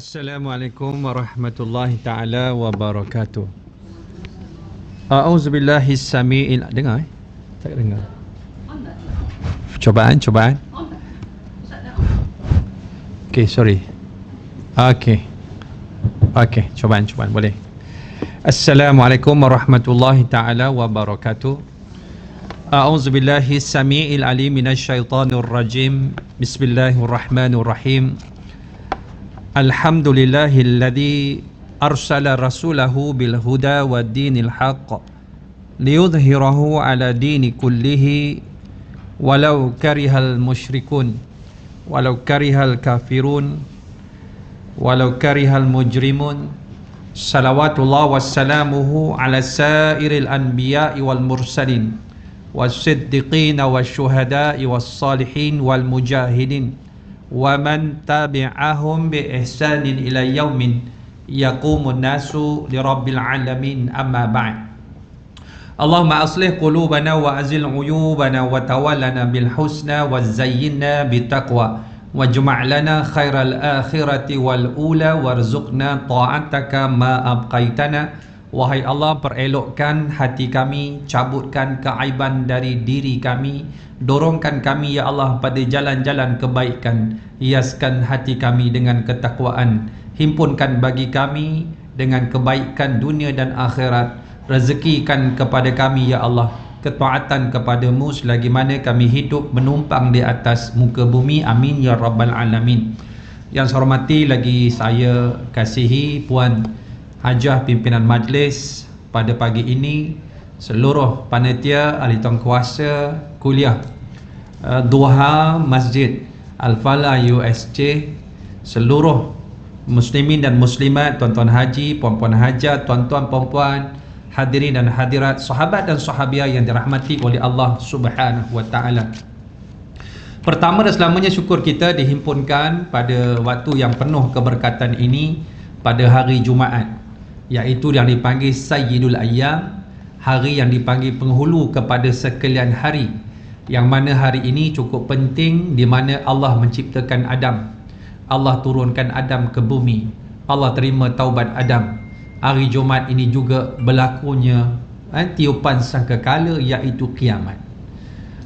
Assalamualaikum warahmatullahi ta'ala wabarakatuh. A'udzubillahi sami'il. Dengar tak dengar? Cobaan. Okay, sorry. Okay, cobaan boleh. Assalamualaikum warahmatullahi ta'ala wabarakatuh. A'udzubillahi sami'il alim minasyaitanir rajim. Bismillahirrahmanirrahim. Alhamdulillahilladzi arsala rasulahu bil huda wa dinil haqq liyudhhirahu ala dini kullihi walau karihal musyrikun walau karihal kafirun walau karihal mujrimun. Salawatullah wassalamuhu ala sairil anbiya'i wal mursalin was-siddiqin wasyuhada'i was-salihin wal mujahidin wa man tabi'ahum bi ihsanin ila yaumin yaqumun nasu li rabbil alamin, amma ba'd. Allahumma aslih qulubana wa azil uyubana wa tawallana bil husna wa zayyinna bit taqwa wajma' lana khairal akhirati wal ula warzuqna ta'ataka ma abqaitana. Wahai Allah, perelokkan hati kami, cabutkan keaiban dari diri kami, dorongkan kami ya Allah pada jalan-jalan kebaikan, hiaskan hati kami dengan ketakwaan, himpunkan bagi kami dengan kebaikan dunia dan akhirat, rezekikan kepada kami ya Allah ketaatan kepadamu selagi mana kami hidup menumpang di atas muka bumi, amin ya rabbal alamin. Yang saya hormati lagi saya kasihi Puan Hajah pimpinan majlis pada pagi ini, seluruh panitia, ahli tuankuasa kuliah Duha Masjid Al-Falah USJ, seluruh muslimin dan muslimat, tuan-tuan haji, puan-puan hajat, tuan-tuan puan-puan, hadirin dan hadirat, sahabat dan sahabiah yang dirahmati oleh Allah Subhanahu wa taala. Pertama dan selamanya syukur kita dihimpunkan pada waktu yang penuh keberkatan ini pada hari Jumaat, iaitu yang dipanggil Sayyidul Ayyam, hari yang dipanggil penghulu kepada sekalian hari, yang mana hari ini cukup penting, di mana Allah menciptakan Adam, Allah turunkan Adam ke bumi, Allah terima taubat Adam. Hari Jumaat ini juga berlakunya tiupan sangkakala, iaitu kiamat.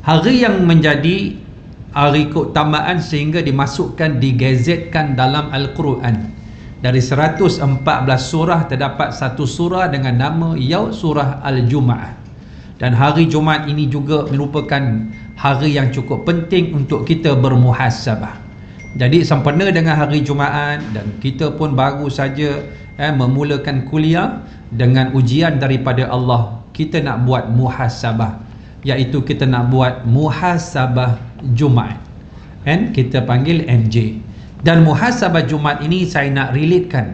Hari yang menjadi hari keutamaan sehingga dimasukkan, digazetkan dalam Al-Quran. Dari 114 surah terdapat satu surah dengan nama surah Al-Jum'ah. Dan hari Jumaat ini juga merupakan hari yang cukup penting untuk kita bermuhasabah. Jadi sempena dengan hari Jumaat, dan kita pun baru saja memulakan kuliah dengan ujian daripada Allah. Kita nak buat muhasabah, iaitu kita nak buat muhasabah Jumaat, kita panggil MJ. Dan muhasabah Jumaat ini saya nak relatekan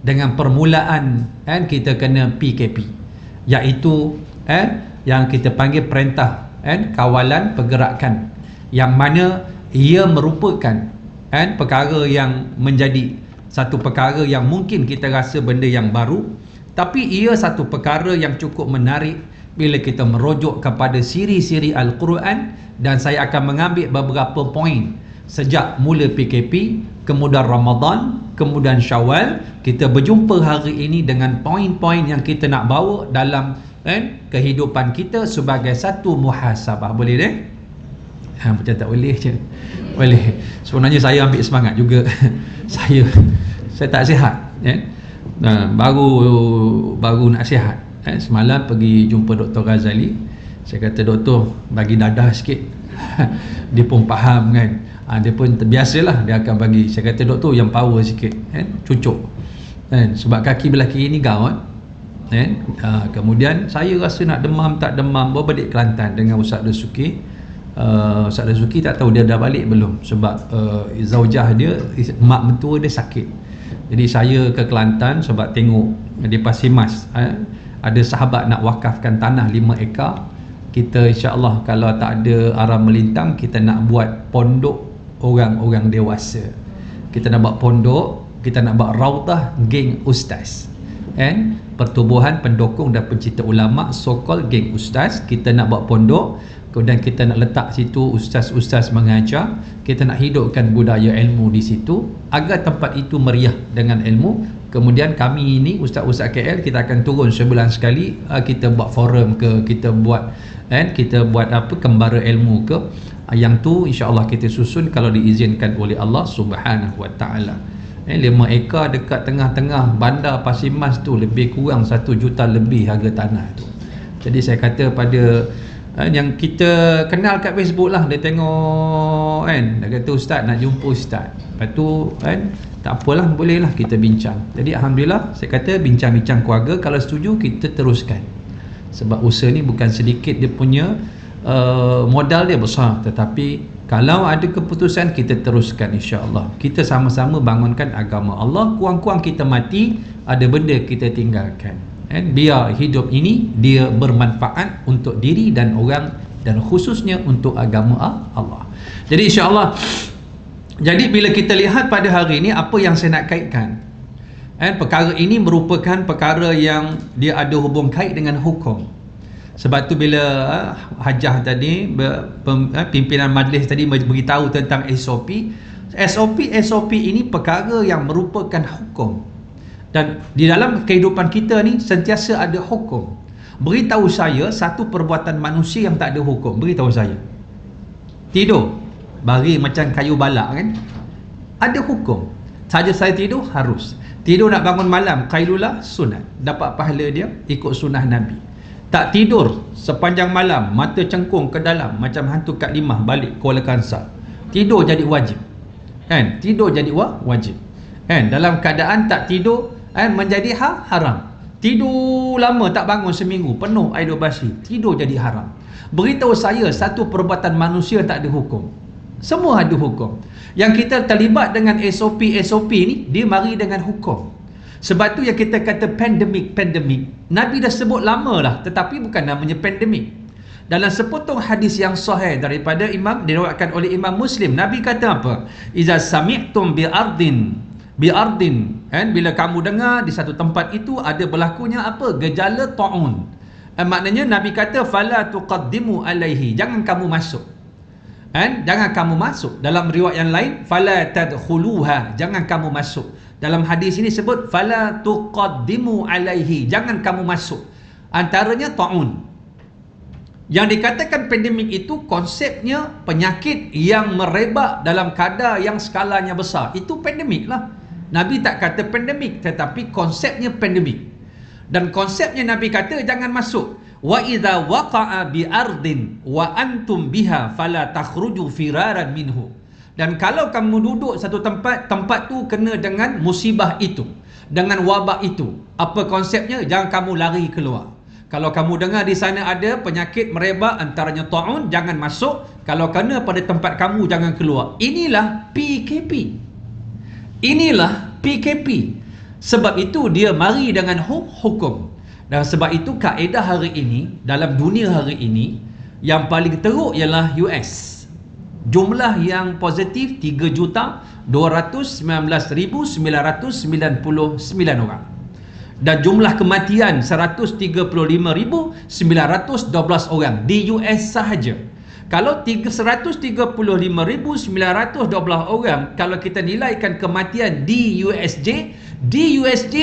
dengan permulaan kita kena PKP, iaitu yang kita panggil perintah kawalan pergerakan, yang mana ia merupakan perkara yang menjadi satu perkara yang mungkin kita rasa benda yang baru, tapi ia satu perkara yang cukup menarik bila kita merujuk kepada siri-siri Al-Quran. Dan saya akan mengambil beberapa poin sejak mula PKP, kemudian Ramadan, kemudian Syawal. Kita berjumpa hari ini dengan poin-poin yang kita nak bawa dalam kehidupan kita sebagai satu muhasabah. Boleh deh? Macam tak boleh je. Boleh. Sebenarnya saya ambil semangat juga. saya tak sihat, baru nak sihat. Semalam pergi jumpa Dr. Ghazali. Saya kata, doktor bagi dadah sikit. Dia pun faham kan. Dia pun terbiasalah, dia akan bagi. Saya kata, doktor yang power sikit, cucuk, sebab kaki belah kiri ni gaut. Kemudian saya rasa nak demam tak demam, bawa balik Kelantan dengan Ustaz Dasuki. Ustaz Dasuki tak tahu dia dah balik belum, sebab zaujah dia, mak mentua dia sakit. Jadi saya ke Kelantan sebab tengok di Pasir Mas ada sahabat nak wakafkan tanah 5 ekar. Kita insya-Allah kalau tak ada arah melintang, kita nak buat pondok orang-orang dewasa. Kita nak buat pondok, kita nak buat rautah geng ustaz. pertubuhan pendukung dan pencipta ulama, so-called geng ustaz. Kita nak buat pondok, kemudian kita nak letak situ ustaz-ustaz mengajar, kita nak hidupkan budaya ilmu di situ agar tempat itu meriah dengan ilmu. Kemudian kami ini ustaz-ustaz KL, kita akan turun sebulan sekali, kita buat forum ke, kita buat apa, kembara ilmu ke, yang tu insya-Allah kita susun kalau diizinkan oleh Allah Subhanahu wa taala. 5 ekar dekat tengah-tengah bandar Pasir Mas tu lebih kurang 1 juta lebih harga tanah tu. Jadi saya kata pada yang kita kenal kat Facebook lah, dia tengok dia kata ustaz nak jumpa ustaz, lepas tu tak apalah, boleh lah kita bincang. Jadi alhamdulillah saya kata bincang-bincang keluarga, kalau setuju kita teruskan, sebab usaha ni bukan sedikit, dia punya modal dia besar, tetapi kalau ada keputusan kita teruskan insya-Allah. Kita sama-sama bangunkan agama Allah. Kurang-kurang kita mati ada benda kita tinggalkan, biar hidup ini dia bermanfaat untuk diri dan orang, dan khususnya untuk agama Allah. Jadi insya-Allah, jadi bila kita lihat pada hari ini apa yang saya nak kaitkan, perkara ini merupakan perkara yang dia ada hubung kait dengan hukum. Sebab tu bila Hajah tadi, pimpinan majlis tadi beritahu tentang SOP ini perkara yang merupakan hukum. Dan di dalam kehidupan kita ni sentiasa ada hukum. Beritahu saya satu perbuatan manusia yang tak ada hukum, beritahu saya. Tidur bari macam kayu balak kan, ada hukum. Saja saya tidur harus. Tidur nak bangun malam, qailulah sunat, dapat pahala dia ikut sunnah Nabi. Tak tidur sepanjang malam, mata cengkung ke dalam macam hantu Kak Limah balik Kuala Kangsar, tidur jadi wajib. Tidur jadi wajib. Dalam keadaan tak tidur menjadi haram. Tidur lama tak bangun seminggu penuh air basi, tidur jadi haram. Beritahu saya satu perbuatan manusia tak ada hukum. Semua ada hukum. Yang kita terlibat dengan SOP ni, dia mari dengan hukum. Sebab tu yang kita kata pandemik. Nabi dah sebut lama dah, tetapi bukan namanya pandemik. Dalam sepotong hadis yang sahih daripada diriwayatkan oleh Imam Muslim, Nabi kata apa? Iza sami'tum bi'ardin, bila kamu dengar di satu tempat itu ada berlakunya apa? Gejala ta'un. Maknanya Nabi kata fala tuqaddimu alaihi, jangan kamu masuk. Jangan kamu masuk. Dalam riwayat yang lain fala tadkhuluha, jangan kamu masuk. Dalam hadis ini sebut fala tuqaddimu alaihi, jangan kamu masuk. Antaranya ta'un. Yang dikatakan pandemik itu konsepnya penyakit yang merebak dalam kadar yang skalanya besar. Itu pandemik lah. Nabi tak kata pandemik, tetapi konsepnya pandemik. Dan konsepnya Nabi kata jangan masuk. Wa idza waqa'a bi ardin wa antum biha fala takhruju firaran minhu. Dan kalau kamu duduk satu tempat tu kena dengan musibah itu, dengan wabak itu, apa konsepnya? Jangan kamu lari keluar. Kalau kamu dengar di sana ada penyakit merebak antaranya ta'un, jangan masuk. Kalau kena pada tempat kamu, jangan keluar. Inilah PKP. Sebab itu dia mari dengan hukum. Dan sebab itu kaedah hari ini, dalam dunia hari ini, yang paling teruk ialah US. Jumlah yang positif 3,219,999 orang. Dan jumlah kematian 135,912 orang di US sahaja. Kalau 135,912 orang, kalau kita nilaikan kematian di USJ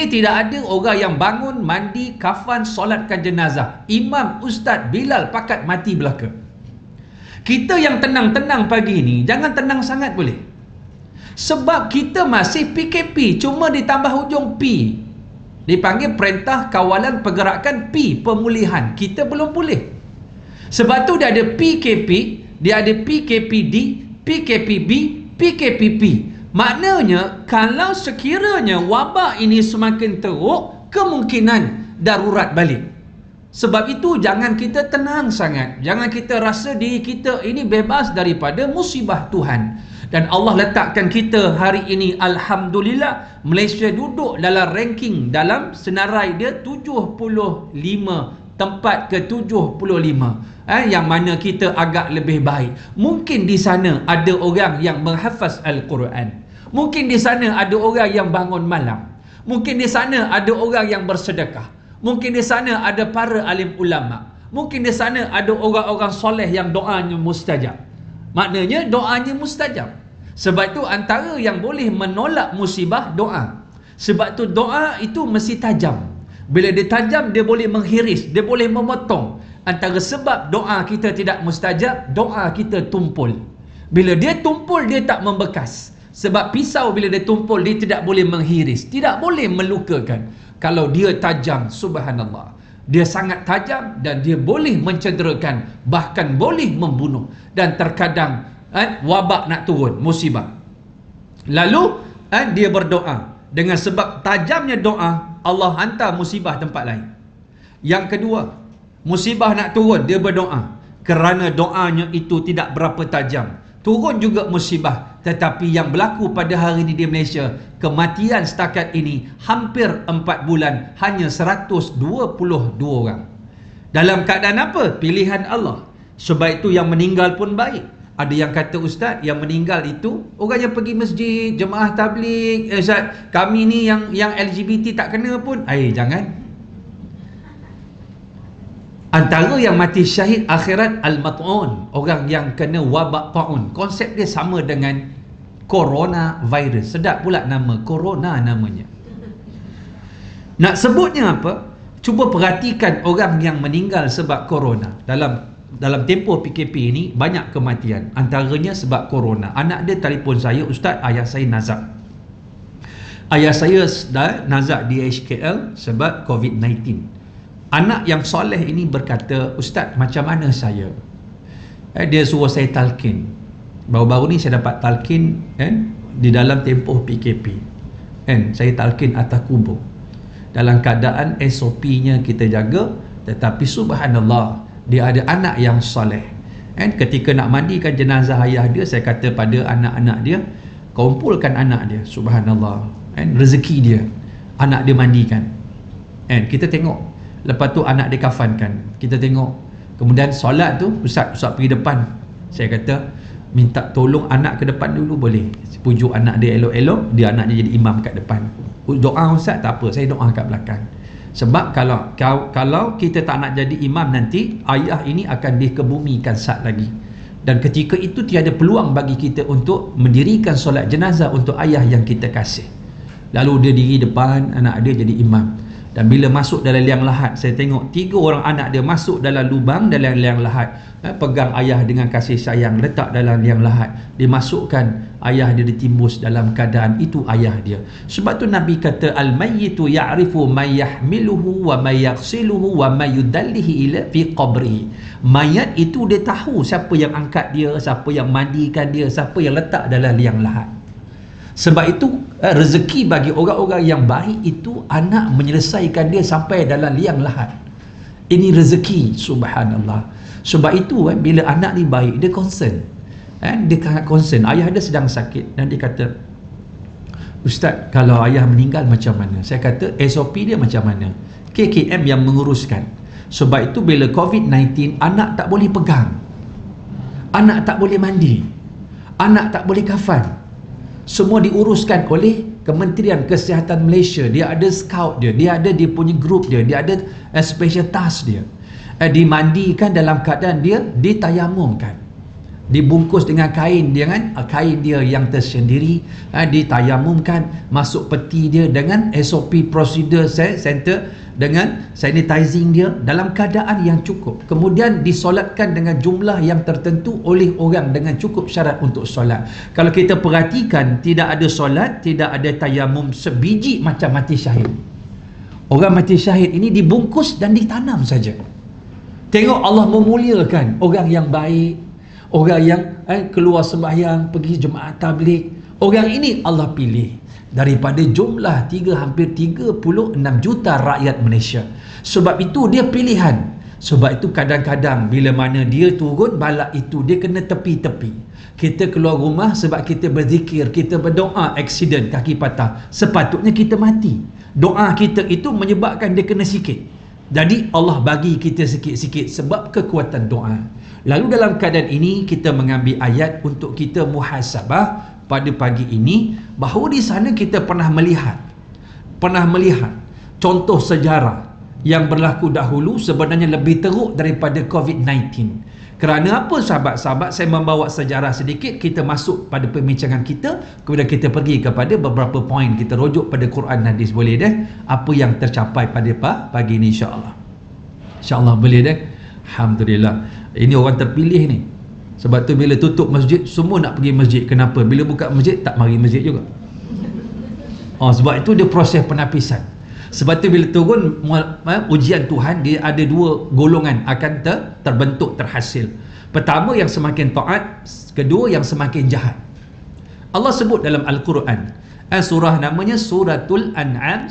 tidak ada orang yang bangun, mandi, kafan, solatkan jenazah. Imam, ustaz, Bilal pakat mati belaka. Kita yang tenang-tenang pagi ni, jangan tenang sangat boleh. Sebab kita masih PKP, cuma ditambah hujung P. Dipanggil Perintah Kawalan Pergerakan P, pemulihan. Kita belum pulih. Sebab tu dia ada PKP, dia ada PKPD, PKPB, PKPP. Maknanya, kalau sekiranya wabak ini semakin teruk, kemungkinan darurat balik. Sebab itu jangan kita tenang sangat. Jangan kita rasa diri kita ini bebas daripada musibah Tuhan. Dan Allah letakkan kita hari ini, alhamdulillah, Malaysia duduk dalam ranking, dalam senarai dia 75, tempat ke 75. Yang mana kita agak lebih baik. Mungkin di sana ada orang yang menghafaz Al-Quran. Mungkin di sana ada orang yang bangun malam. Mungkin di sana ada orang yang bersedekah. Mungkin di sana ada para alim ulama. Mungkin di sana ada orang-orang soleh yang doanya mustajab. Maknanya doanya mustajab. Sebab itu antara yang boleh menolak musibah, doa. Sebab tu doa itu mesti tajam. Bila dia tajam, dia boleh menghiris, dia boleh memotong. Antara sebab doa kita tidak mustajab, doa kita tumpul. Bila dia tumpul, dia tak membekas. Sebab pisau bila dia tumpul, dia tidak boleh menghiris, tidak boleh melukakan. Kalau dia tajam, subhanallah, dia sangat tajam dan dia boleh mencederakan, bahkan boleh membunuh. Dan terkadang wabak nak turun, musibah. Lalu dia berdoa. Dengan sebab tajamnya doa, Allah hantar musibah tempat lain. Yang kedua, musibah nak turun, dia berdoa. Kerana doanya itu tidak berapa tajam, turun juga musibah. Tetapi yang berlaku pada hari ini di Malaysia, kematian setakat ini hampir 4 bulan, hanya 122 orang. Dalam keadaan apa? Pilihan Allah. Sebab itu yang meninggal pun baik. Ada yang kata, ustaz, yang meninggal itu orang yang pergi masjid, jemaah tabligh, ustaz, kami ni yang LGBT tak kena pun. Jangan. Antara yang mati syahid akhirat al-mat'un, orang yang kena wabak ta'un. Konsep dia sama dengan corona virus. Sedap pula nama, corona namanya. Nak sebutnya apa? Cuba perhatikan orang yang meninggal sebab corona. Dalam tempoh PKP ini banyak kematian, antaranya sebab corona. Anak dia telefon saya, ustaz, ayah saya nazak. Ayah saya nazak di HKL sebab COVID-19. Anak yang soleh ini berkata, ustaz, macam mana saya? Dia suruh saya talqin. Baru-baru ni saya dapat talqin di dalam tempoh PKP. Saya talqin atas kubur. Dalam keadaan SOP-nya kita jaga, tetapi subhanallah, dia ada anak yang soleh. Ketika nak mandikan jenazah ayah dia, saya kata pada anak-anak dia, kumpulkan anak dia, subhanallah, rezeki dia, anak dia mandikan. Kita tengok. Lepas tu anak dia kafankan, kita tengok. Kemudian solat tu, ustaz pergi depan. Saya kata, minta tolong anak ke depan dulu boleh? Pujuk anak dia elok-elok, dia anak dia jadi imam kat depan. Doa ustaz, tak apa, saya doa kat belakang. Sebab kalau kita tak nak jadi imam nanti, ayah ini akan dikebumikan sat lagi. Dan ketika itu tiada peluang bagi kita untuk mendirikan solat jenazah untuk ayah yang kita kasih. Lalu dia diri depan, anak dia jadi imam. Dan bila masuk dalam liang lahat, saya tengok 3 orang anak dia masuk dalam lubang dalam liang lahat, pegang ayah dengan kasih sayang, letak dalam liang lahat, dimasukkan ayah dia, ditimbus dalam keadaan itu ayah dia. Sebab tu Nabi kata, al-mayyitu ya'rifu man yahmiluhu wa man yaghsiluhu wa man yudallihi ila fi qabrihi. Mayat itu dia tahu siapa yang angkat dia, siapa yang mandikan dia, siapa yang letak dalam liang lahat. Sebab itu rezeki bagi orang-orang yang baik itu anak menyelesaikan dia sampai dalam liang lahat. Ini rezeki, subhanallah. Sebab itu bila anak ni baik, dia concern. Dia sangat concern. Ayah dia sedang sakit dan dia kata, ustaz, kalau ayah meninggal macam mana? Saya kata, SOP dia macam mana? KKM yang menguruskan. Sebab itu bila COVID-19, anak tak boleh pegang, anak tak boleh mandi, anak tak boleh kafan. Semua diuruskan oleh Kementerian Kesihatan Malaysia. Dia ada scout dia, dia ada dia punya group dia, dia ada special task dia. Dimandikan dalam keadaan dia ditayamumkan, dibungkus dengan kain dia kan, kain dia yang tersendiri, ditayamumkan, masuk peti dia dengan SOP prosedur center, dengan sanitizing dia dalam keadaan yang cukup. Kemudian disolatkan dengan jumlah yang tertentu oleh orang dengan cukup syarat untuk solat. Kalau kita perhatikan, tidak ada solat, tidak ada tayamum, sebiji macam mati syahid. Orang mati syahid ini dibungkus dan ditanam saja. Tengok Allah memuliakan orang yang baik, orang yang keluar sembahyang, pergi jemaah tabligh. Orang ini Allah pilih daripada jumlah hampir 36 juta rakyat Malaysia. Sebab itu dia pilihan. Sebab itu kadang-kadang bila mana dia turun balak itu, dia kena tepi-tepi. Kita keluar rumah sebab kita berzikir, kita berdoa, aksiden kaki patah, sepatutnya kita mati. Doa kita itu menyebabkan dia kena sikit. Jadi Allah bagi kita sikit-sikit sebab kekuatan doa. Lalu dalam keadaan ini kita mengambil ayat untuk kita muhasabah pada pagi ini, bahawa di sana kita pernah melihat contoh sejarah yang berlaku dahulu sebenarnya lebih teruk daripada COVID-19. Kerana apa sahabat-sahabat, saya membawa sejarah sedikit, kita masuk pada pembincangan kita, kemudian kita pergi kepada beberapa poin, kita rujuk pada Quran hadis, boleh deh? Apa yang tercapai pada pagi ini, insya-Allah. InsyaAllah boleh deh. Alhamdulillah. Ini orang terpilih ni. Sebab tu bila tutup masjid, semua nak pergi masjid. Kenapa? Bila buka masjid, tak mari masjid juga. Sebab itu dia proses penapisan. Sebab tu bila turun ujian Tuhan, dia ada dua golongan akan terbentuk, terhasil. Pertama yang semakin taat, kedua yang semakin jahat. Allah sebut dalam Al-Quran, surah namanya Suratul An'am,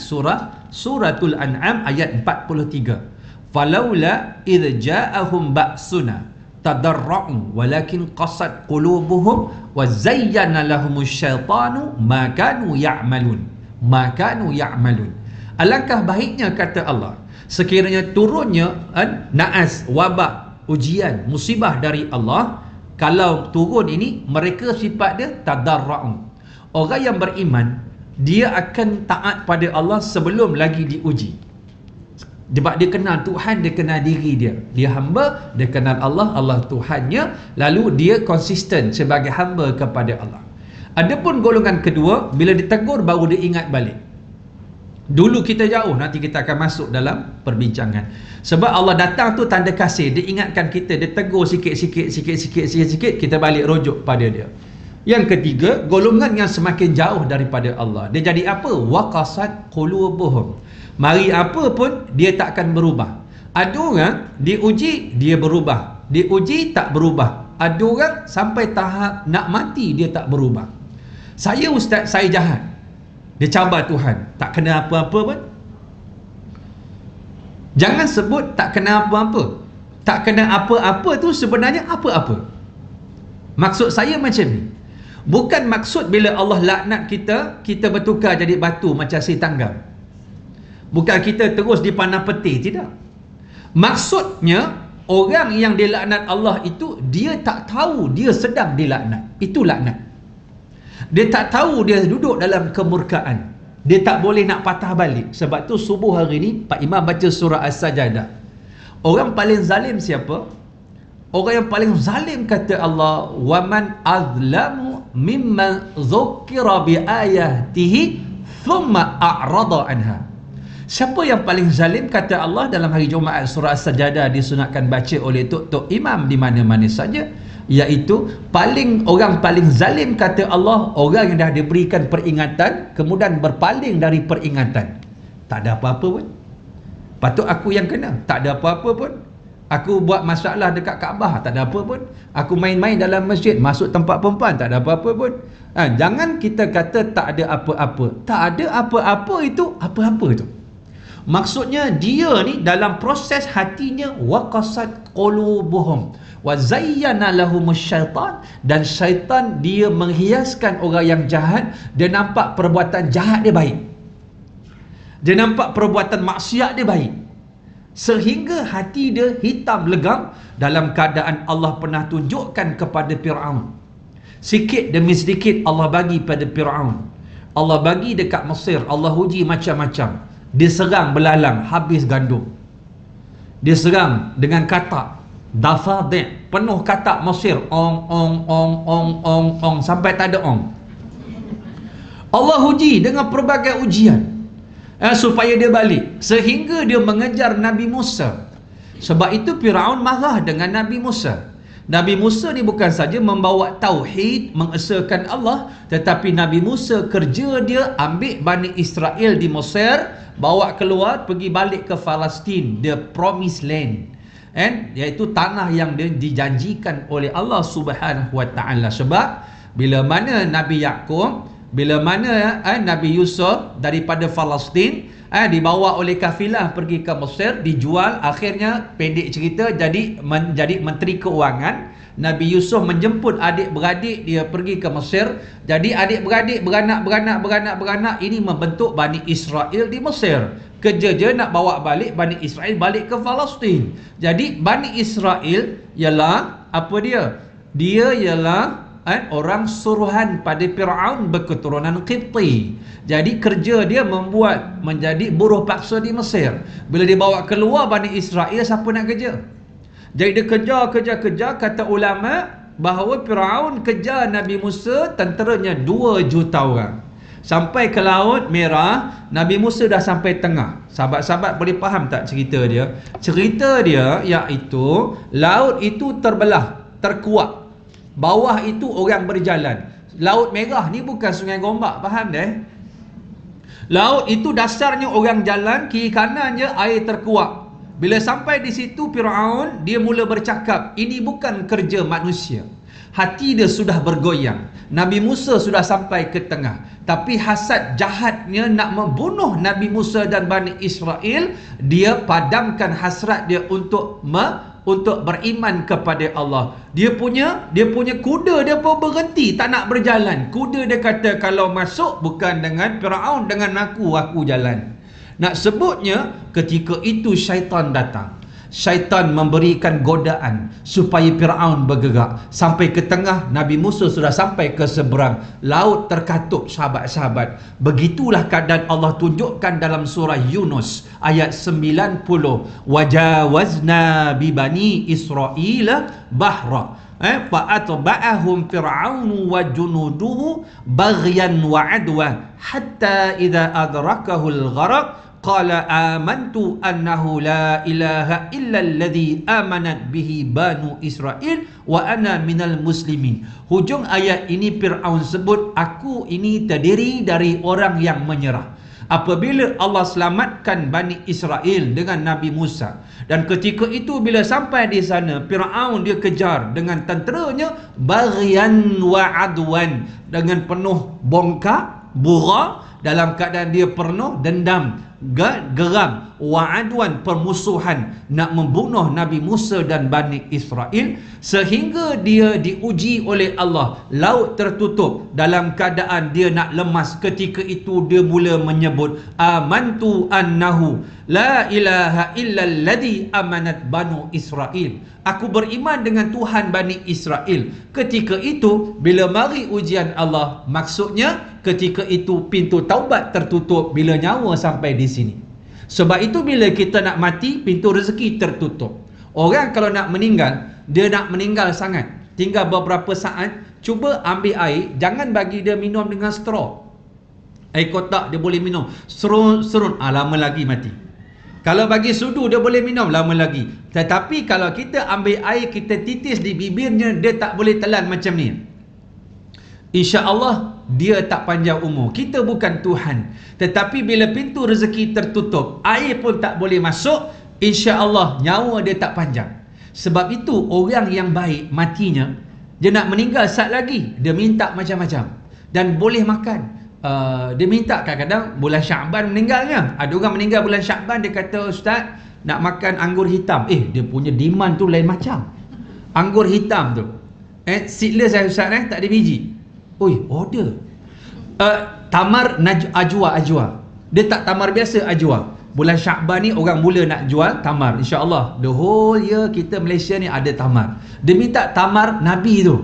Suratul An'am ayat 43. Falaula idh ja'ahum ba'suna tadarra'u walakin qasat qulubuhum wa zayyana lahumus syaitanu ma kanu ya'malun. Alangkah baiknya, kata Allah, sekiranya turunnya naas, wabak, ujian, musibah dari Allah, kalau turun ini, mereka sifat dia tadarra'u. Orang yang beriman, dia akan taat pada Allah sebelum lagi diuji. Sebab dia kenal Tuhan, dia kenal diri dia. Dia hamba, dia kenal Allah, Allah Tuhannya, lalu dia konsisten sebagai hamba kepada Allah. Adapun golongan kedua, bila ditegur baru dia ingat balik. Dulu kita jauh, nanti kita akan masuk dalam perbincangan. Sebab Allah datang tu tanda kasih, dia ingatkan kita, dia tegur sikit-sikit, kita balik rujuk pada dia. Yang ketiga, golongan yang semakin jauh daripada Allah. Dia jadi apa? Waqasat qulubuhum. Mari apa pun, dia tak akan berubah. Ada orang diuji, dia berubah. Diuji, tak berubah. Ada orang sampai tahap nak mati, dia tak berubah. Saya ustaz, saya jahat. Dia cabar Tuhan, tak kena apa-apa pun. Jangan sebut tak kena apa-apa. Tak kena apa-apa tu sebenarnya apa-apa. Maksud saya macam ni, bukan maksud bila Allah laknat kita, kita bertukar jadi batu macam si tanggam. Bukan kita terus dipandang peti, tidak. Maksudnya, orang yang dilaknat Allah itu, dia tak tahu dia sedang dilaknat. Itu laknat. Dia tak tahu dia duduk dalam kemurkaan. Dia tak boleh nak patah balik. Sebab tu subuh hari ni Pak Imam baca surah As-Sajadah. Orang paling zalim siapa? Orang yang paling zalim, kata Allah, waman azlamu mimman dzukira bi ayatihi thumma a'rada anha. Siapa yang paling zalim, kata Allah, dalam hari Jumaat surah As-Sajadah disunatkan baca oleh tok-tok imam di mana-mana saja, iaitu orang paling zalim, kata Allah, orang yang dah diberikan peringatan kemudian berpaling dari peringatan. Tak ada apa-apa pun. Patut aku yang kena. Tak ada apa-apa pun. Aku buat masalah dekat Kaabah, tak ada apa pun. Aku main-main dalam masjid, masuk tempat perempuan, tak ada apa-apa pun. Jangan kita kata tak ada apa-apa. Tak ada apa-apa itu apa-apa tu. Maksudnya dia ni dalam proses hatinya waqasat qulubuhum wa zayyana lahumus syaitan, dan syaitan dia menghiaskan orang yang jahat. Dia nampak perbuatan jahat dia baik, dia nampak perbuatan maksiat dia baik, sehingga hati dia hitam legam. Dalam keadaan Allah pernah tunjukkan kepada Fir'aun, sikit demi sedikit Allah bagi pada Fir'aun. Allah bagi dekat Mesir, Allah uji macam-macam. Dia serang belalang, habis gandum. Dia serang dengan katak dafadi', penuh katak Mesir, ong, sampai tak ada ong. Allah uji dengan pelbagai ujian supaya dia balik, sehingga dia mengejar Nabi Musa. Sebab itu Firaun marah dengan Nabi Musa. Nabi Musa ni bukan saja membawa tauhid, mengesahkan Allah, tetapi Nabi Musa kerja dia ambil Bani Israel di Mesir, bawa keluar, pergi balik ke Palestin, the promised land, iaitu tanah yang dijanjikan oleh Allah Subhanahu wa taala. Sebab bila mana Nabi Yaqub, bila mana Nabi Yusuf daripada Palestin dibawa oleh kafilah pergi ke Mesir, dijual, akhirnya pendek cerita menjadi menteri keuangan. Nabi Yusuf menjemput adik-beradik dia pergi ke Mesir. Jadi adik-beradik beranak, ini membentuk Bani Israel di Mesir. Kerja je nak bawa balik Bani Israel balik ke Palestin. Jadi Bani Israel ialah apa dia? Dia ialah orang suruhan pada Fir'aun berketurunan Qibti. Jadi kerja dia membuat menjadi buruh paksa di Mesir. Bila dibawa keluar Bani Israel, siapa nak kerja? Jadi dia kejar, kata ulama bahawa Fir'aun kejar Nabi Musa, tenteranya 2 juta orang. Sampai ke Laut Merah, Nabi Musa dah sampai tengah. Sahabat-sahabat boleh faham tak cerita dia? Cerita dia iaitu laut itu terbelah, terkuak. Bawah itu orang berjalan. Laut Merah ni bukan Sungai Gombak, faham dah? Laut itu dasarnya orang jalan, kiri kanannya air terkuak. Bila sampai di situ Firaun, dia mula bercakap, ini bukan kerja manusia. Hati dia sudah bergoyang. Nabi Musa sudah sampai ke tengah, tapi hasad jahatnya nak membunuh Nabi Musa dan Bani Israel. Dia padamkan hasrat dia untuk beriman kepada Allah. Dia punya kuda dia pun berhenti, tak nak berjalan. Kuda dia kata, kalau masuk bukan dengan Firaun, dengan aku jalan. Nak sebutnya, ketika itu syaitan datang. Syaitan memberikan godaan supaya Firaun bergerak. Sampai ke tengah, Nabi Musa sudah sampai ke seberang. Laut terkatup, sahabat-sahabat. Begitulah keadaan Allah tunjukkan dalam surah Yunus ayat 90. Wajawazna bi bani Israila bahra fa'atba'ahum fir'aunu wa junuduhu baghyan wa adwa hatta idza adrakahu al-gharaq qala amantu annahu la ilaha illa alladhi amanat bihi banu Israel wa ana minal muslimin. Hujung ayat ini Fir'aun sebut, aku ini terdiri dari orang yang menyerah. Apabila Allah selamatkan Bani Israel dengan Nabi Musa, dan ketika itu bila sampai di sana, Fir'aun dia kejar dengan tenteranya baghyan wa adwan, dengan penuh bongkak, bura, dalam keadaan dia penuh dendam, geram, wa'adwan, permusuhan, nak membunuh Nabi Musa dan Bani Israel, sehingga dia diuji oleh Allah. Laut tertutup, dalam keadaan dia nak lemas. Ketika itu dia mula menyebut, amantu annahu la ilaha illa alladhi amanat banu Israel. Aku beriman dengan Tuhan Bani Israel. Ketika itu bila mari ujian Allah, maksudnya ketika itu pintu taubat tertutup bila nyawa sampai di sini. Sebab itu bila kita nak mati, pintu rezeki tertutup. Orang kalau nak meninggal, dia nak meninggal sangat, tinggal beberapa saat, cuba ambil air, jangan bagi dia minum dengan straw. Air kotak dia boleh minum serun, lama lagi mati. Kalau bagi sudu dia boleh minum, lama lagi. Tetapi kalau kita ambil air, kita titis di bibirnya, dia tak boleh telan macam ni. InsyaAllah dia tak panjang umur. Kita bukan Tuhan. Tetapi bila pintu rezeki tertutup, air pun tak boleh masuk, InsyaAllah nyawa dia tak panjang. Sebab itu orang yang baik matinya, dia nak meninggal saat lagi, dia minta macam-macam. Dan boleh makan. Dia minta kadang-kadang bulan Syakban meninggalnya. Ada orang meninggal bulan Syakban, dia kata, Ustaz, nak makan anggur hitam. Dia punya demand tu lain macam. Anggur hitam tu seedless Ustaz, tak ada biji. Order. Tamar ajwa. Dia tak tamar biasa, ajwa. Bulan Syakban ni orang mula nak jual tamar. InsyaAllah the whole year kita Malaysia ni ada tamar. Dia minta tamar Nabi tu.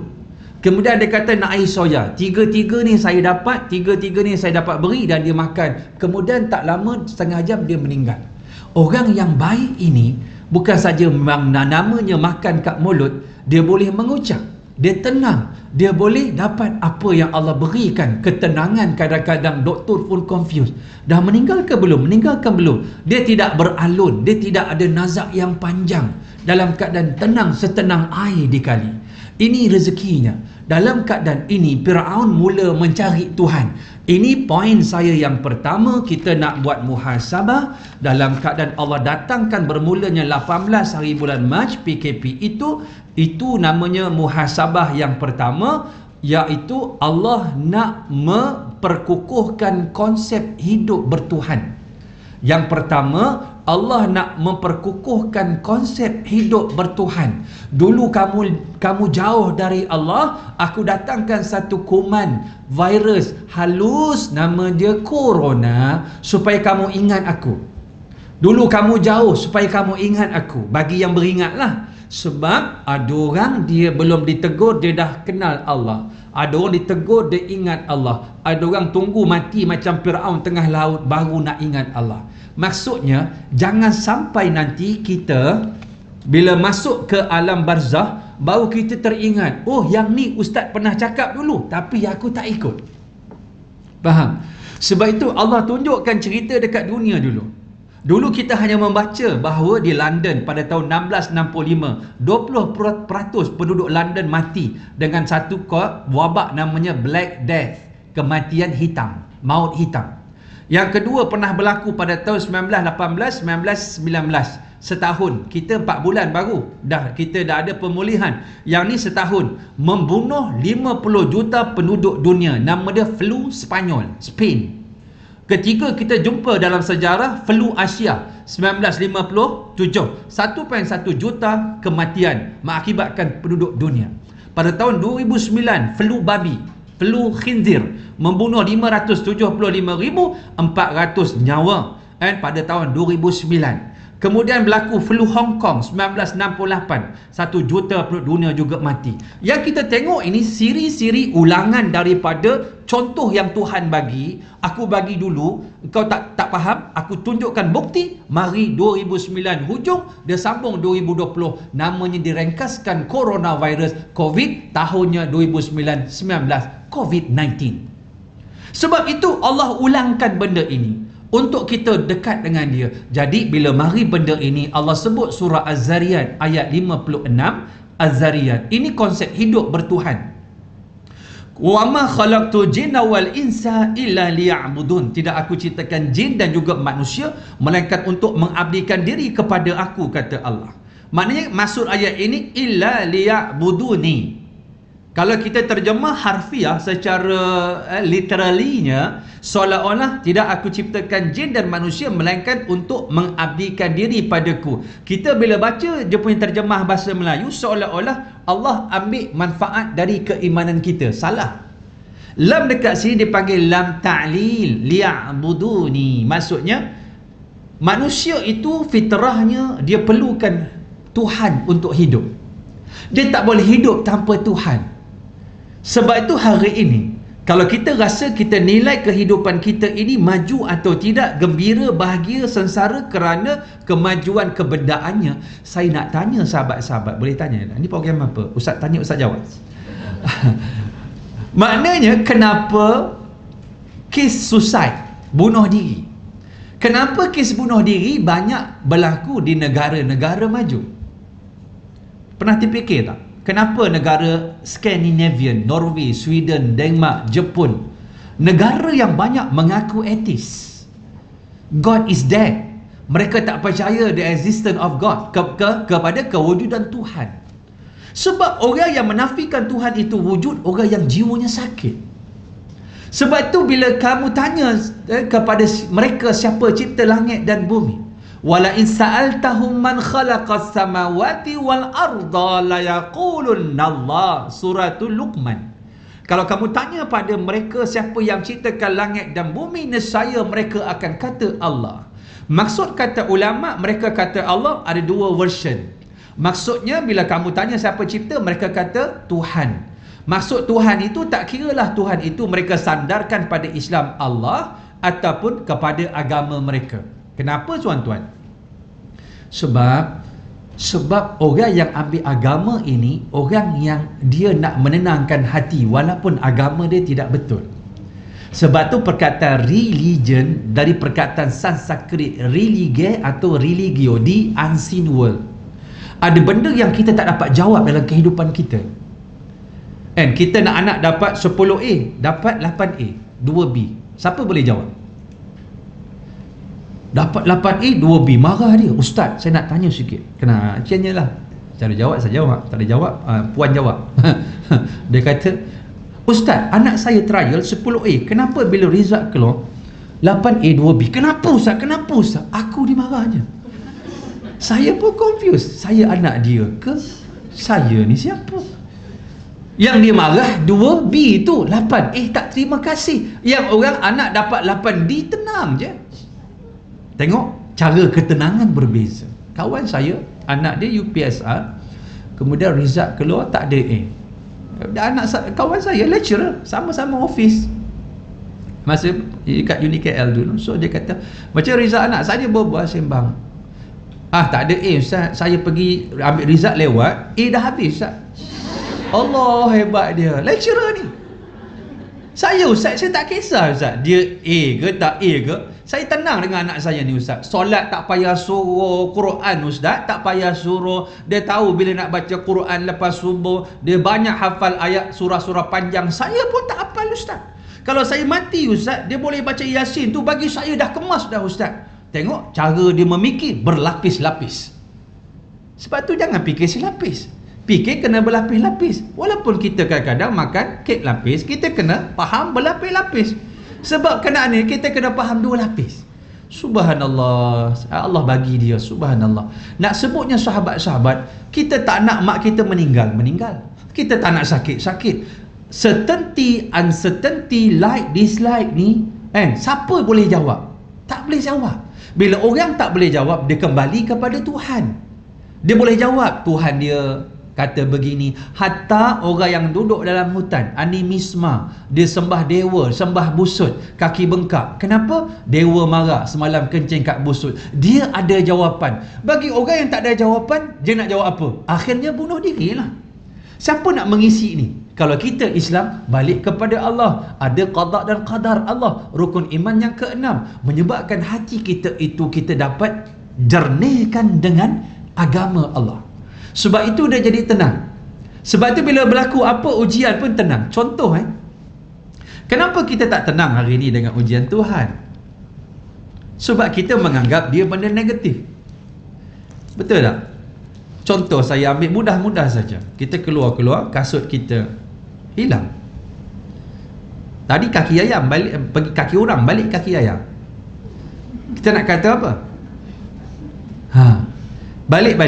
Kemudian dia kata nak air soya. Tiga-tiga ni saya dapat beri, dan dia makan. Kemudian tak lama, setengah jam dia meninggal. Orang yang baik ini bukan saja memang namanya makan kat mulut, dia boleh mengucap, dia tenang, dia boleh dapat apa yang Allah berikan, ketenangan. Kadang-kadang doktor pun confused, dah meninggal ke belum, dia tidak beralun, dia tidak ada nazak yang panjang, dalam keadaan tenang, setenang air di kali. Ini rezekinya. Dalam keadaan ini Firaun mula mencari Tuhan. Ini poin saya yang pertama. Kita nak buat muhasabah dalam keadaan Allah datangkan bermulanya 18 hari bulan Mac PKP itu namanya muhasabah yang pertama, iaitu Allah nak memperkukuhkan konsep hidup bertuhan. Yang pertama, Allah nak memperkukuhkan konsep hidup bertuhan. Dulu kamu jauh dari Allah, aku datangkan satu kuman virus halus, nama dia corona, supaya kamu ingat aku. Dulu kamu jauh supaya kamu ingat aku. Bagi yang beringatlah. Sebab ada orang dia belum ditegur, dia dah kenal Allah. Ada orang ditegur, dia ingat Allah. Ada orang tunggu mati macam Fir'aun tengah laut, baru nak ingat Allah. Maksudnya, jangan sampai nanti kita bila masuk ke alam barzah, baru kita teringat, oh yang ni ustaz pernah cakap dulu, tapi aku tak ikut. Faham? Sebab itu Allah tunjukkan cerita dekat dunia dulu. Dulu kita hanya membaca bahawa di London pada tahun 1665, 20% penduduk London mati dengan satu wabak namanya Black Death, kematian hitam, maut hitam. Yang kedua pernah berlaku pada tahun 1918, 1919. Setahun, kita 4 bulan baru kita dah ada pemulihan. Yang ni setahun, membunuh 50 juta penduduk dunia. Nama dia flu Spanyol, Spain. Ketiga kita jumpa dalam sejarah flu Asia 1957, 1.1 juta kematian mengakibatkan penduduk dunia. Pada tahun 2009 flu babi, flu khinzir, membunuh 575,400 nyawa pada tahun 2009. Kemudian berlaku flu Hong Kong 1968, 1 juta penduduk dunia juga mati. Yang kita tengok ini siri-siri ulangan daripada contoh yang Tuhan bagi. Aku bagi dulu, kau tak faham, aku tunjukkan bukti. Mari 2009 hujung, dia sambung 2020, namanya direngkaskan coronavirus COVID, tahunnya 2019 COVID-19. Sebab itu Allah ulangkan benda ini untuk kita dekat dengan dia. Jadi bila mari benda ini, Allah sebut surah Az-Zariyat ayat 56. Az-Zariyat, ini konsep hidup bertuhan. Wa ma khalaqtu jinna wal insa illa liya'budun. Tidak aku ciptakan jin dan juga manusia melainkan untuk mengabdikan diri kepada aku, kata Allah. Maknanya maksud ayat ini illa liya'buduni. Kalau kita terjemah harfiah secara literalinya, seolah-olah tidak aku ciptakan jin dan manusia melainkan untuk mengabdikan diri padaku. Kita bila baca dia punya terjemah bahasa Melayu, seolah-olah Allah ambil manfaat dari keimanan kita. Salah. Lam dekat sini dipanggil lam ta'lil, liya'buduni. Maksudnya manusia itu fitrahnya dia perlukan Tuhan untuk hidup. Dia tak boleh hidup tanpa Tuhan. Sebab itu hari ini, kalau kita rasa kita nilai kehidupan kita ini maju atau tidak, gembira, bahagia, sengsara kerana kemajuan kebendaannya, saya nak tanya sahabat-sahabat, boleh tanya, ini program apa? Ustaz tanya, Ustaz jawab. Maknanya, kenapa kes suicide, bunuh diri? Kenapa kes bunuh diri banyak berlaku di negara-negara maju? Pernah terfikir tak? Kenapa negara Scandinavian, Norway, Sweden, Denmark, Jepun, negara yang banyak mengaku atheis, God is dead, mereka tak percaya the existence of God, kepada kewujudan Tuhan. Sebab orang yang menafikan Tuhan itu wujud, orang yang jiwanya sakit. Sebab itu bila kamu tanya kepada mereka siapa cipta langit dan bumi, wala in sa'altahum man khalaqas samawati wal arda la yaqulunna Allah, suratul Luqman. Kalau kamu tanya pada mereka siapa yang ciptakan langit dan bumi, nescaya mereka akan kata Allah. Maksud kata ulama, mereka kata Allah ada dua version. Maksudnya bila kamu tanya siapa cipta, mereka kata Tuhan. Maksud Tuhan itu tak kiralah Tuhan itu mereka sandarkan pada Islam Allah ataupun kepada agama mereka. Kenapa tuan-tuan? Sebab orang yang ambil agama ini, orang yang dia nak menenangkan hati walaupun agama dia tidak betul. Sebab tu perkataan religion dari perkataan Sanskrit relige atau religio, di unseen world. Ada benda yang kita tak dapat jawab dalam kehidupan kita. And kita nak anak dapat 10A, dapat 8A, 2B. Siapa boleh jawab? Dapat 8A, 2B, marah dia. Ustaz, saya nak tanya sikit. Kena macamnya lah. Cara jawab, saya jawab. Tak ada jawab, puan jawab. Dia kata, Ustaz, anak saya trial 10A. Kenapa bila result keluar 8A, 2B? Kenapa Ustaz? Kenapa Ustaz? Aku dimarahnya. Saya pun confused. Saya anak dia ke? Saya ni siapa? Yang dia marah 2B tu 8. Tak terima kasih. Yang orang anak dapat 8D, tenang je. Tengok, cara ketenangan berbeza. Kawan saya, anak dia UPSR, Kemudian result keluar tak ada A. Kawan saya lecturer, sama-sama office masa dekat UniKL dulu. So dia kata, macam result anak saya, berbual sembang, tak ada A Ustaz, saya pergi ambil result lewat, A dah habis Ustaz. Allah, hebat dia lecturer ni. Saya Ustaz, saya tak kisah Ustaz, dia A ke tak A ke, saya tenang dengan anak saya ni Ustaz. Solat tak payah suruh, Quran Ustaz tak payah suruh, dia tahu bila nak baca Quran lepas subuh, dia banyak hafal ayat surah-surah panjang. Saya pun tak hafal Ustaz. Kalau saya mati Ustaz, dia boleh baca Yasin tu, bagi saya dah kemas dah Ustaz. Tengok cara dia memikir berlapis-lapis. Sebab tu jangan fikir silapis, fikir kena berlapis-lapis. Walaupun kita kadang-kadang makan kek lapis, kita kena faham berlapis-lapis. Sebab kenaan ni kita kena faham 2 lapis. Subhanallah, Allah bagi dia, subhanallah. Nak sebutnya sahabat-sahabat, kita tak nak mak kita meninggal. Kita tak nak sakit. Certainty, uncertainty, like, dislike ni, siapa boleh jawab? Tak boleh jawab. Bila orang tak boleh jawab, dia kembali kepada Tuhan. Dia boleh jawab, Tuhan dia kata begini. Hatta orang yang duduk dalam hutan, animisma, dia sembah dewa, sembah busut, kaki bengkak. Kenapa? Dewa marah semalam kencing kat busut. Dia ada jawapan. Bagi orang yang tak ada jawapan, dia nak jawab apa? Akhirnya bunuh diri lah. Siapa nak mengisi ni? Kalau kita Islam, balik kepada Allah. Ada qada dan qadar Allah. Rukun iman yang ke-6, menyebabkan hati kita itu kita dapat jernihkan dengan agama Allah. Sebab itu dia jadi tenang. Sebab itu bila berlaku apa ujian pun tenang. Contoh, kenapa kita tak tenang hari ini dengan ujian Tuhan? Sebab kita menganggap dia benda negatif. Betul tak? Contoh saya ambil mudah-mudah saja. Kita keluar, kasut kita hilang. Tadi kaki ayam balik, pergi kaki orang balik kaki ayam. Kita nak kata apa? Balik.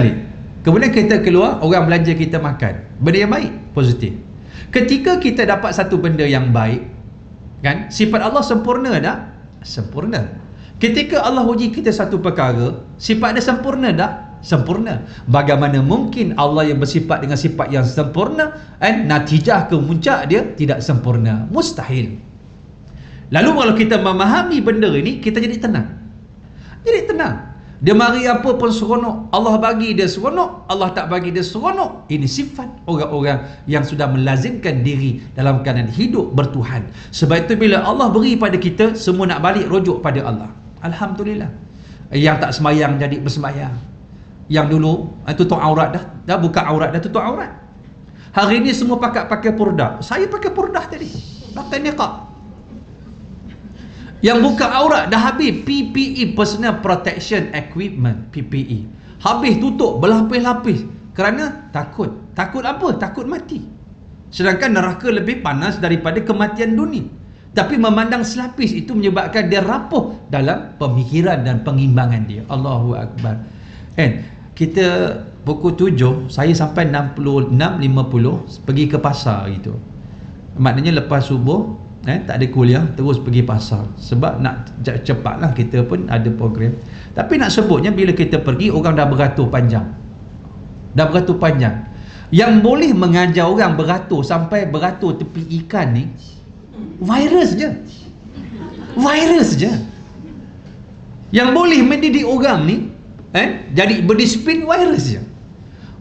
Kemudian kita keluar, orang belanja kita makan. Benda yang baik, positif. Ketika kita dapat satu benda yang baik, kan? Sifat Allah sempurna tak? Sempurna. Ketika Allah uji kita satu perkara, sifat dia sempurna tak? Sempurna. Bagaimana mungkin Allah yang bersifat dengan sifat yang sempurna, natijah ke muncak dia tidak sempurna? Mustahil. Lalu kalau kita memahami benda ini, kita jadi tenang. Dia mari apa pun seronok. Allah bagi dia seronok, Allah tak bagi dia seronok. Ini sifat orang-orang yang sudah melazimkan diri dalam keadaan hidup bertuhan. Sebab itu bila Allah beri pada kita, semua nak balik rujuk pada Allah. Alhamdulillah. Yang tak semayang jadi bersemayang. Yang dulu tutup aurat dah buka aurat, dah tutup aurat. Hari ini semua pakai purdah. Saya pakai purdah tadi, pakai niqab. Yang buka aurat dah habis PPE, Personal Protection Equipment, PPE. Habis tutup berlapis-lapis. Kerana takut. Takut apa? Takut mati. Sedangkan neraka lebih panas daripada kematian dunia. Tapi memandang selapis itu menyebabkan dia rapuh dalam pemikiran dan pengimbangan dia. Allahu Akbar. Kita pukul 7, saya sampai 6.50 pergi ke pasar gitu. Maknanya lepas subuh, tak ada kuliah, terus pergi pasar. Sebab nak cepatlah, kita pun ada program. Tapi nak sebutnya, bila kita pergi, orang dah beratur panjang. Yang boleh mengajar orang beratur sampai beratur tepi ikan ni, virus je. Yang boleh mendidik orang ni, jadi berdisiplin, virus je.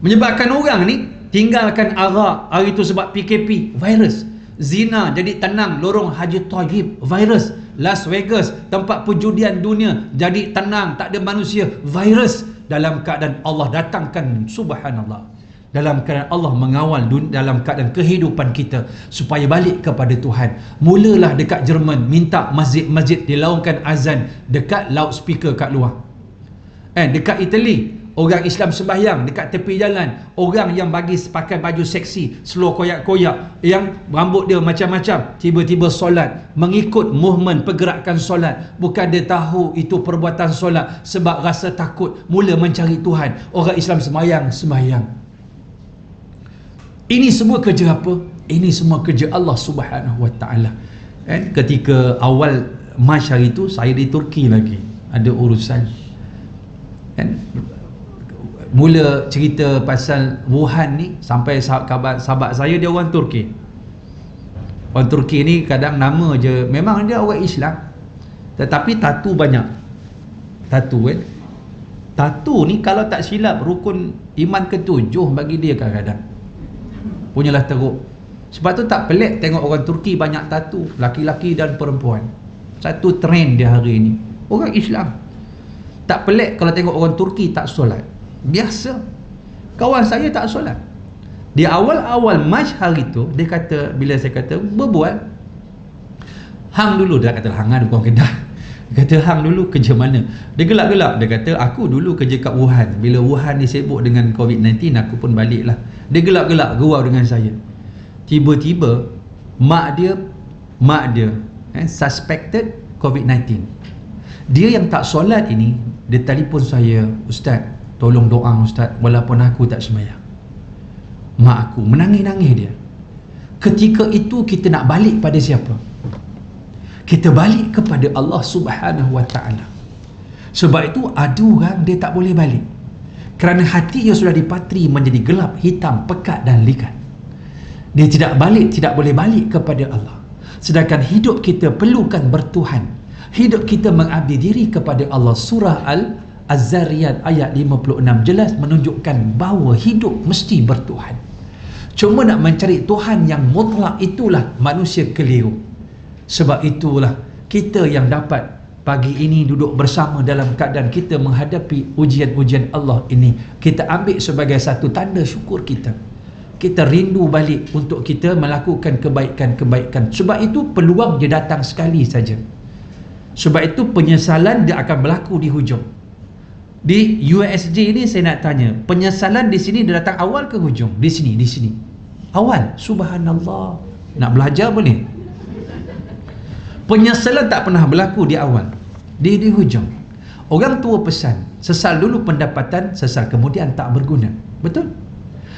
Menyebabkan orang ni tinggalkan arak hari tu sebab PKP, virus. Zina jadi tenang, lorong Haji Tayyib, virus. Las Vegas, tempat perjudian dunia, jadi tenang, tak ada manusia, virus. Dalam keadaan Allah datangkan, subhanallah, dalam keadaan Allah mengawal dalam keadaan kehidupan kita supaya balik kepada Tuhan. Mulalah dekat Jerman, minta masjid-masjid dilaungkan azan dekat loudspeaker kat luar. Dekat Itali, orang Islam sembahyang dekat tepi jalan. Orang yang bagi pakai baju seksi, seluar koyak-koyak, yang rambut dia macam-macam, tiba-tiba solat, mengikut movement pergerakan solat. Bukan dia tahu itu perbuatan solat, sebab rasa takut, mula mencari Tuhan. Orang Islam sembahyang. Ini semua kerja apa? Ini semua kerja Allah Subhanahu Wa Taala. Ketika awal Mac hari itu, saya di Turki lagi, ada urusan. mula cerita pasal Wuhan ni, sampai sahabat saya dia orang Turki. Orang Turki ni kadang nama je, memang dia orang Islam, tetapi tatu banyak. Tatu kan, tatu ni kalau tak silap rukun iman ke-7 bagi dia kadang-kadang. Punyalah teruk. Sebab tu tak pelik tengok orang Turki banyak tatu, laki-laki dan perempuan. Satu trend dia hari ni. Orang Islam. Tak pelik kalau tengok orang Turki tak solat. Biasa. Kawan saya tak solat. Di awal-awal Mac hari tu, dia kata, bila saya kata berbual, hang dulu, dia kata hang ada bukan kedah. Dia kata hang dulu kerja mana? Dia gelak-gelak, dia kata aku dulu kerja kat Wuhan. Bila Wuhan ni sibuk dengan COVID-19, aku pun balik lah. Dia gelak-gelak gurau dengan saya. Tiba-tiba mak dia suspected COVID-19. Dia yang tak solat ini, dia telefon saya, Ustaz, tolong doa Ustaz, walaupun aku tak sembahyang. Mak aku menangis-nangis dia. Ketika itu kita nak balik pada siapa? Kita balik kepada Allah Subhanahu Wa Taala. Sebab itu ada orang dia tak boleh balik, kerana hati dia sudah dipatri menjadi gelap, hitam, pekat dan likat. Dia tidak boleh balik kepada Allah. Sedangkan hidup kita perlukan bertuhan. Hidup kita mengabdi diri kepada Allah. Surah Az-Zariyat ayat 56 jelas menunjukkan bahawa hidup mesti bertuhan. Cuma nak mencari Tuhan yang mutlak, itulah manusia keliru. Sebab itulah kita yang dapat pagi ini duduk bersama dalam keadaan kita menghadapi ujian-ujian Allah ini, kita ambil sebagai satu tanda syukur kita. Kita rindu balik untuk kita melakukan kebaikan-kebaikan. Sebab itu peluang dia datang sekali saja. Sebab itu penyesalan dia akan berlaku di hujung. Di USJ ni saya nak tanya, penyesalan di sini dia datang awal ke hujung? Di sini. Awal. Subhanallah. Nak belajar boleh? Penyesalan tak pernah berlaku di awal. Di hujung. Orang tua pesan, sesal dulu pendapatan, sesal kemudian tak berguna. Betul?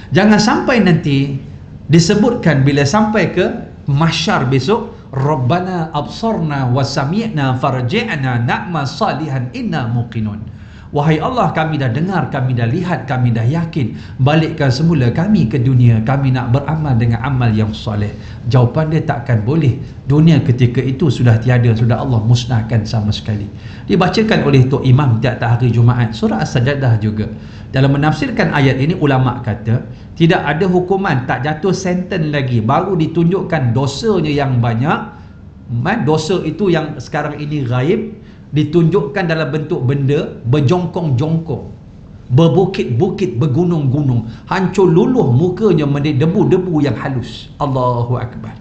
Jangan sampai nanti disebutkan bila sampai ke mahsyar besok, Rabbana absarna wa sami'na farji'na na'mal salihan inna muqinun. Wahai Allah, kami dah dengar, kami dah lihat, kami dah yakin, balikkan semula kami ke dunia, kami nak beramal dengan amal yang soleh. Jawapan dia takkan boleh. Dunia ketika itu sudah tiada, sudah Allah musnahkan sama sekali. Dibacakan oleh Tok Imam tiap-tiap hari Jumaat surah As-Sajdah juga. Dalam menafsirkan ayat ini, ulama kata tidak ada hukuman, tak jatuh senten lagi, baru ditunjukkan dosanya yang banyak. Dosa itu yang sekarang ini gaib, ditunjukkan dalam bentuk benda berjongkong-jongkong, berbukit-bukit, bergunung-gunung, hancur luluh mukanya menjadi debu-debu yang halus. Allahu Akbar.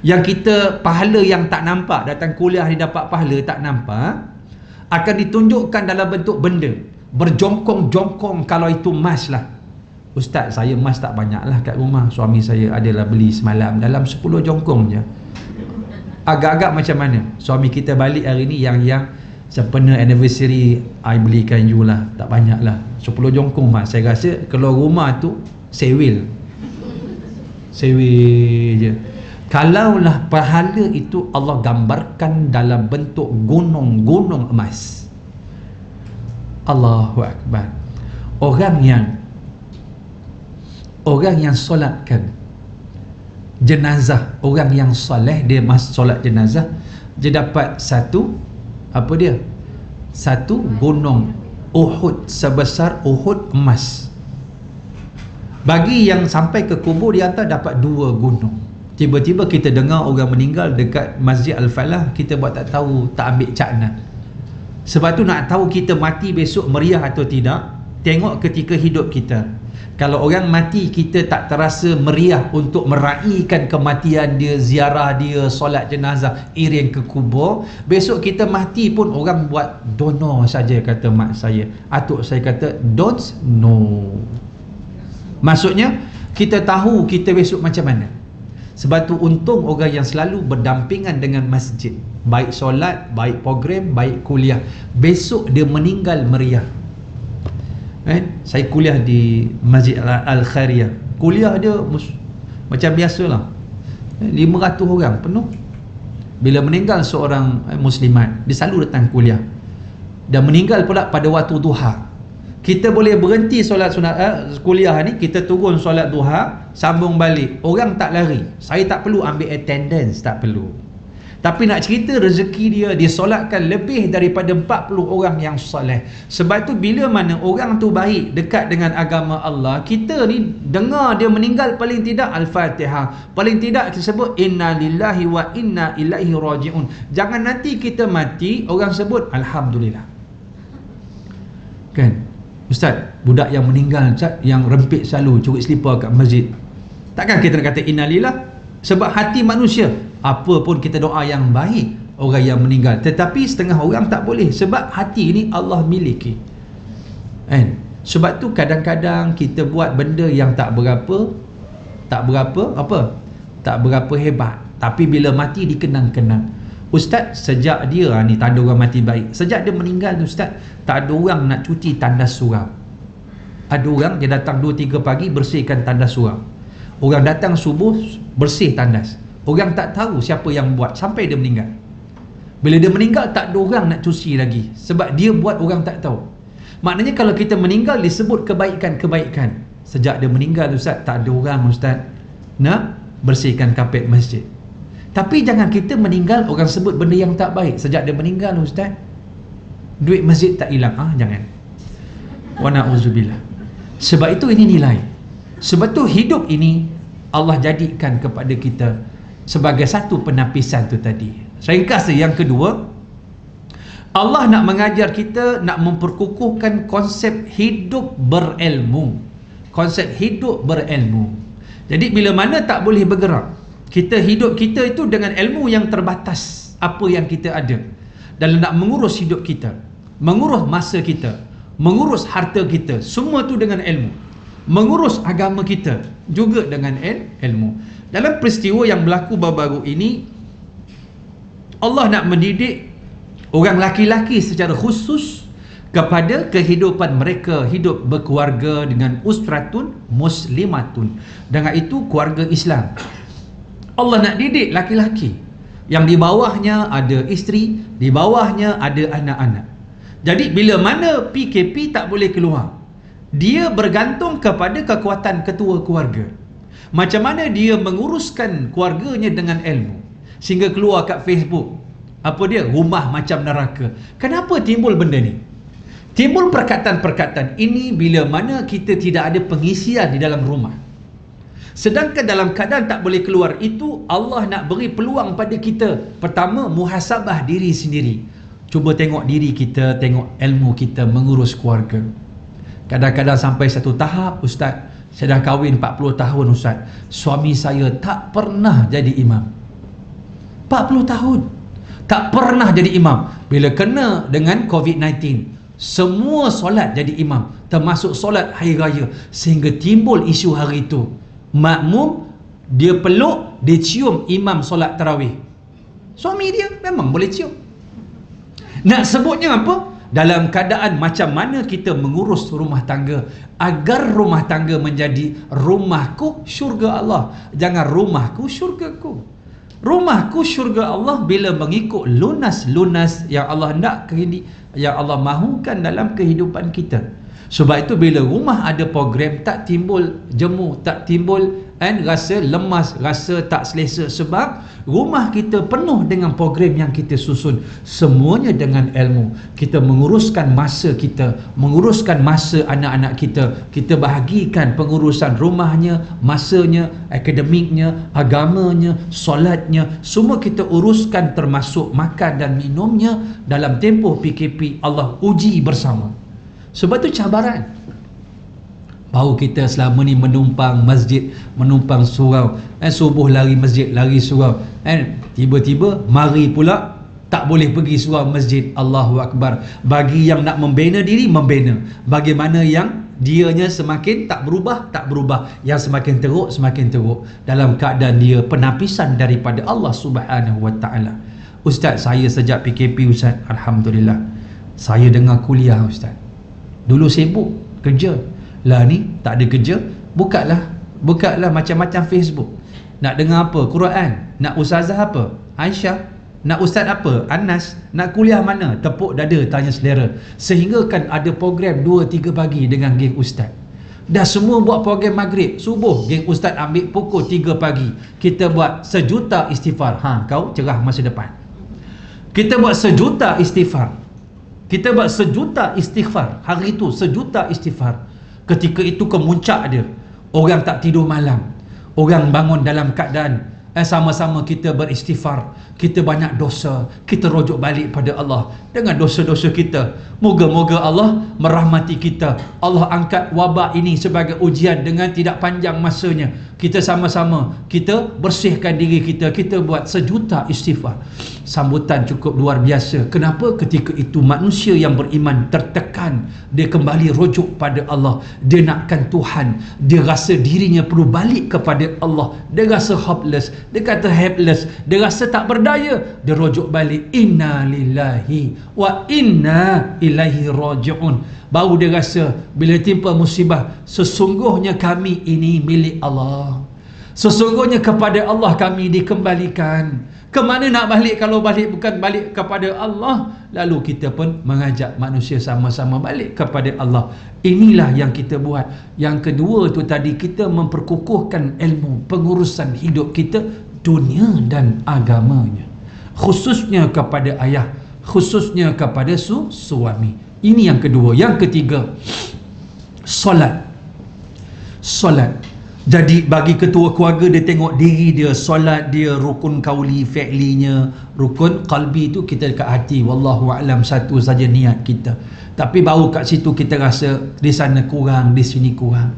Yang kita pahala yang tak nampak, datang kuliah ni dapat pahala tak nampak, akan ditunjukkan dalam bentuk benda berjongkong-jongkong. Kalau itu emas lah, Ustaz saya emas tak banyak lah kat rumah, suami saya adalah beli semalam dalam 10 jongkong je. Agak-agak macam mana? Suami kita balik hari ni yang sempena anniversary, I belikan you lah, tak banyak lah, 10 jongkong mas. Saya rasa kalau rumah tu sewil je. Kalaulah pahala itu Allah gambarkan dalam bentuk gunung-gunung emas. Allahu Akbar. Orang yang solatkan jenazah, orang yang soleh, dia solat jenazah, dia dapat satu gunung Uhud sebesar Uhud emas. Bagi yang sampai ke kubur, dia hantar dapat 2 gunung. Tiba-tiba kita dengar orang meninggal dekat Masjid Al-Falah, kita buat tak tahu, tak ambil cakna. Sebab tu nak tahu kita mati besok meriah atau tidak, tengok ketika hidup kita. Kalau orang mati kita tak terasa meriah untuk meraihkan kematian dia, ziarah dia, solat jenazah, iring ke kubur, besok kita mati pun orang buat donor saja, kata mak saya. Atuk saya kata don't know. Maksudnya kita tahu kita besok macam mana. Sebab tu untung orang yang selalu berdampingan dengan masjid, baik solat, baik program, baik kuliah, besok dia meninggal meriah. Saya kuliah di Masjid Al-Khairiyah. Kuliah dia macam biasalah, 500 orang penuh. Bila meninggal seorang muslimat, dia selalu datang kuliah, dan meninggal pula pada waktu duha. Kita boleh berhenti solat sunat kuliah ni, kita turun solat duha, sambung balik. Orang tak lari. Saya tak perlu ambil attendance, tak perlu. Tapi nak cerita rezeki dia solatkan lebih daripada 40 orang yang soleh. Sebab tu bila mana orang tu baik dekat dengan agama Allah, kita ni dengar dia meninggal, paling tidak Al-Fatihah, paling tidak kita sebut inna lillahi wa inna ilaihi raji'un. Jangan nanti kita mati orang sebut Alhamdulillah. Kan? Ustaz, budak yang meninggal, Ustaz, yang rempit selalu curi selipar kat masjid, takkan kita nak kata innalillah? Sebab hati manusia, apa pun kita doa yang baik orang yang meninggal, tetapi setengah orang tak boleh, sebab hati ini Allah miliki. Sebab tu kadang-kadang kita buat benda yang tak berapa hebat, tapi bila mati dikenang-kenang. Ustaz, sejak dia ni tanda orang mati baik, sejak dia meninggal tu Ustaz, tak ada orang nak cuci tandas surau. Ada orang dia datang 2-3 pagi bersihkan tandas surau, orang datang subuh bersih tandas, orang tak tahu siapa yang buat sampai dia meninggal. Bila dia meninggal tak ada orang nak cuci lagi, sebab dia buat orang tak tahu. Maknanya kalau kita meninggal disebut kebaikan-kebaikan. Sejak dia meninggal Ustaz, tak ada orang Ustaz nak bersihkan kapet masjid. Tapi jangan kita meninggal orang sebut benda yang tak baik. Sejak dia meninggal Ustaz, duit masjid tak hilang. Jangan. Wa na'udzubillah. Sebab itu ini nilai. Sebab tu hidup ini Allah jadikan kepada kita sebagai satu penapisan tu tadi. Ringkas yang kedua, Allah nak mengajar kita, nak memperkukuhkan konsep hidup berilmu. Konsep hidup berilmu. Jadi bila mana tak boleh bergerak, kita hidup kita itu dengan ilmu yang terbatas apa yang kita ada, dalam nak mengurus hidup kita, mengurus masa kita, mengurus harta kita, semua tu dengan ilmu. Mengurus agama kita juga dengan ilmu. Dalam peristiwa yang berlaku baru-baru ini, Allah nak mendidik orang laki-laki secara khusus kepada kehidupan mereka hidup berkeluarga dengan usratun muslimatun. Dengan itu keluarga Islam. Allah nak didik laki-laki yang di bawahnya ada isteri, di bawahnya ada anak-anak. Jadi bila mana PKP tak boleh keluar, dia bergantung kepada kekuatan ketua keluarga. Macam mana dia menguruskan keluarganya dengan ilmu, sehingga keluar kat Facebook, apa dia? Rumah macam neraka. Kenapa timbul benda ni? Timbul perkataan-perkataan ini bila mana kita tidak ada pengisian di dalam rumah. Sedangkan dalam keadaan tak boleh keluar itu, Allah nak beri peluang pada kita. Pertama, muhasabah diri sendiri. Cuba tengok diri kita, tengok ilmu kita mengurus keluarga. Kadang-kadang sampai satu tahap, Ustaz, saya dah kahwin 40 tahun Ustaz, suami saya tak pernah jadi imam. 40 tahun tak pernah jadi imam. Bila kena dengan COVID-19, semua solat jadi imam, termasuk solat hari raya, sehingga timbul isu hari itu. Makmum dia peluk, dia cium imam solat tarawih. Suami dia memang boleh cium. Nak sebutnya apa? Dalam keadaan macam mana kita mengurus rumah tangga agar rumah tangga menjadi rumahku syurga Allah, jangan rumahku syurgaku. Rumahku syurga Allah bila mengikut lunas-lunas yang Allah nak, yang Allah mahukan dalam kehidupan kita. Sebab itu bila rumah ada program, tak timbul jemu, tak timbul rasa lemas, rasa tak selesa, sebab rumah kita penuh dengan program yang kita susun, semuanya dengan ilmu. Kita menguruskan masa kita, menguruskan masa anak-anak kita, kita bahagikan pengurusan rumahnya, masanya, akademiknya, agamanya, solatnya, semua kita uruskan, termasuk makan dan minumnya. Dalam tempoh PKP Allah uji bersama. Sebab tu cabaran. Baru kita selama ni menumpang masjid, menumpang surau, subuh lari masjid, lari surau, tiba-tiba mari pula tak boleh pergi surau masjid. Allahu Akbar. Bagi yang nak membina diri, membina. Bagaimana yang dianya semakin tak berubah, yang semakin teruk, dalam keadaan dia penapisan daripada Allah Subhanahu Wa Taala. Ustaz, saya sejak PKP Ustaz, Alhamdulillah, saya dengar kuliah Ustaz. Dulu sibuk kerja, lah ni tak ada kerja, bukalah macam-macam Facebook. Nak dengar apa? Quran. Nak ustazah apa? Aisyah. Nak ustaz apa? Anas. Nak kuliah mana? Tepuk dada tanya saudara. Sehingga kan ada program 2-3 pagi dengan geng ustaz. Dah semua buat program maghrib, subuh geng ustaz ambil pukul 3 pagi. Kita buat 1,000,000 istighfar. Kau cerah masa depan. Kita buat 1,000,000 istighfar. Kita buat 1,000,000 istighfar. Hari itu 1,000,000 istighfar. Ketika itu kemuncak dia. Orang tak tidur malam. Orang bangun dalam keadaan sama-sama kita beristighfar. Kita banyak dosa, kita rujuk balik pada Allah dengan dosa-dosa kita. Moga-moga Allah merahmati kita. Allah angkat wabak ini sebagai ujian dengan tidak panjang masanya. Kita sama-sama kita bersihkan diri kita. Kita buat 1,000,000 istighfar. Sambutan cukup luar biasa. Kenapa? Ketika itu manusia yang beriman tertekan, dia kembali rujuk pada Allah. Dia nakkan Tuhan. Dia rasa dirinya perlu balik kepada Allah. Dia rasa hopeless, dia kata helpless, dia rasa tak berdaya. Dia rujuk balik, inna lillahi wa inna ilaihi raji'un. Baru dia rasa bila timpa musibah, sesungguhnya kami ini milik Allah. Sesungguhnya kepada Allah kami dikembalikan. Kemana nak balik kalau balik bukan balik kepada Allah? Lalu kita pun mengajak manusia sama-sama balik kepada Allah. Inilah yang kita buat. Yang kedua tu tadi, kita memperkukuhkan ilmu pengurusan hidup kita, dunia dan agamanya. Khususnya kepada ayah, khususnya kepada suami. Ini yang kedua. Yang ketiga, solat. Solat. Jadi bagi ketua keluarga, dia tengok diri dia, solat dia, rukun kauli fi'linya, rukun qalbi tu kita dekat hati, wallahu a'lam, satu saja niat kita. Tapi baru kat situ kita rasa di sana kurang, di sini kurang.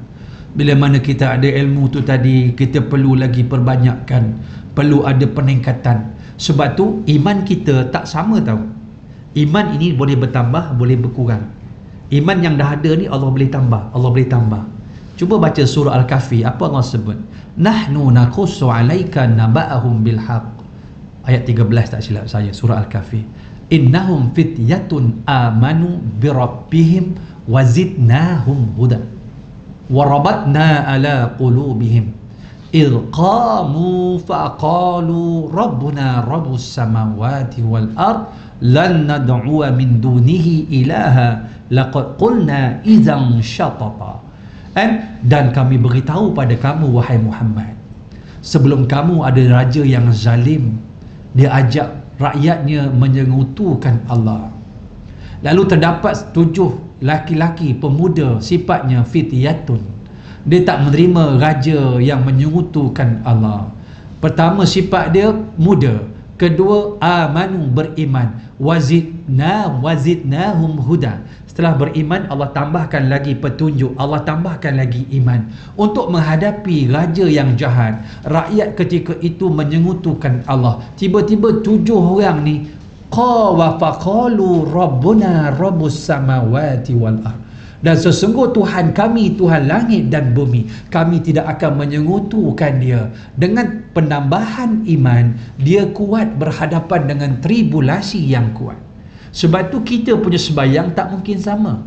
Bila mana kita ada ilmu tu tadi, kita perlu lagi perbanyakkan, perlu ada peningkatan. Sebab tu iman kita tak sama tau. Iman ini boleh bertambah, boleh berkurang. Iman yang dah ada ni Allah boleh tambah, Allah boleh tambah. Cuba baca surah Al-Kahfi, apa Allah sebut? Nahnu naqussu 'alaika naba'ahum bil haqq. Ayat 13 tak silap saya, surah Al-Kahfi. Innahum fityatun amanu bi rabbihim wazidnahum huda. Warabatna ala qulubihim idh qamu faqalu rabbuna rabbus samawati wal ard lan nad'uwa min dunihi ilaha laqad qulna idzan syatata. Dan kami beritahu pada kamu wahai Muhammad, sebelum kamu ada raja yang zalim, dia ajak rakyatnya menyengutukan Allah. Lalu terdapat 7 laki-laki pemuda, sifatnya fityatun. Dia tak menerima raja yang menyengutukan Allah. Pertama, sifat dia muda. Kedua, amanu, beriman. Wazidnahum huda. Setelah beriman, Allah tambahkan lagi petunjuk, Allah tambahkan lagi iman untuk menghadapi raja yang jahat. Rakyat ketika itu menyengutukan Allah. Tiba-tiba 7 orang ni faqalu rabbuna rabbus samawati wal ard. Dan sesungguh Tuhan kami, Tuhan langit dan bumi. Kami tidak akan menyengutukan dia. Dengan penambahan iman, dia kuat berhadapan dengan tribulasi yang kuat. Sebab itu kita punya sembahyang tak mungkin sama.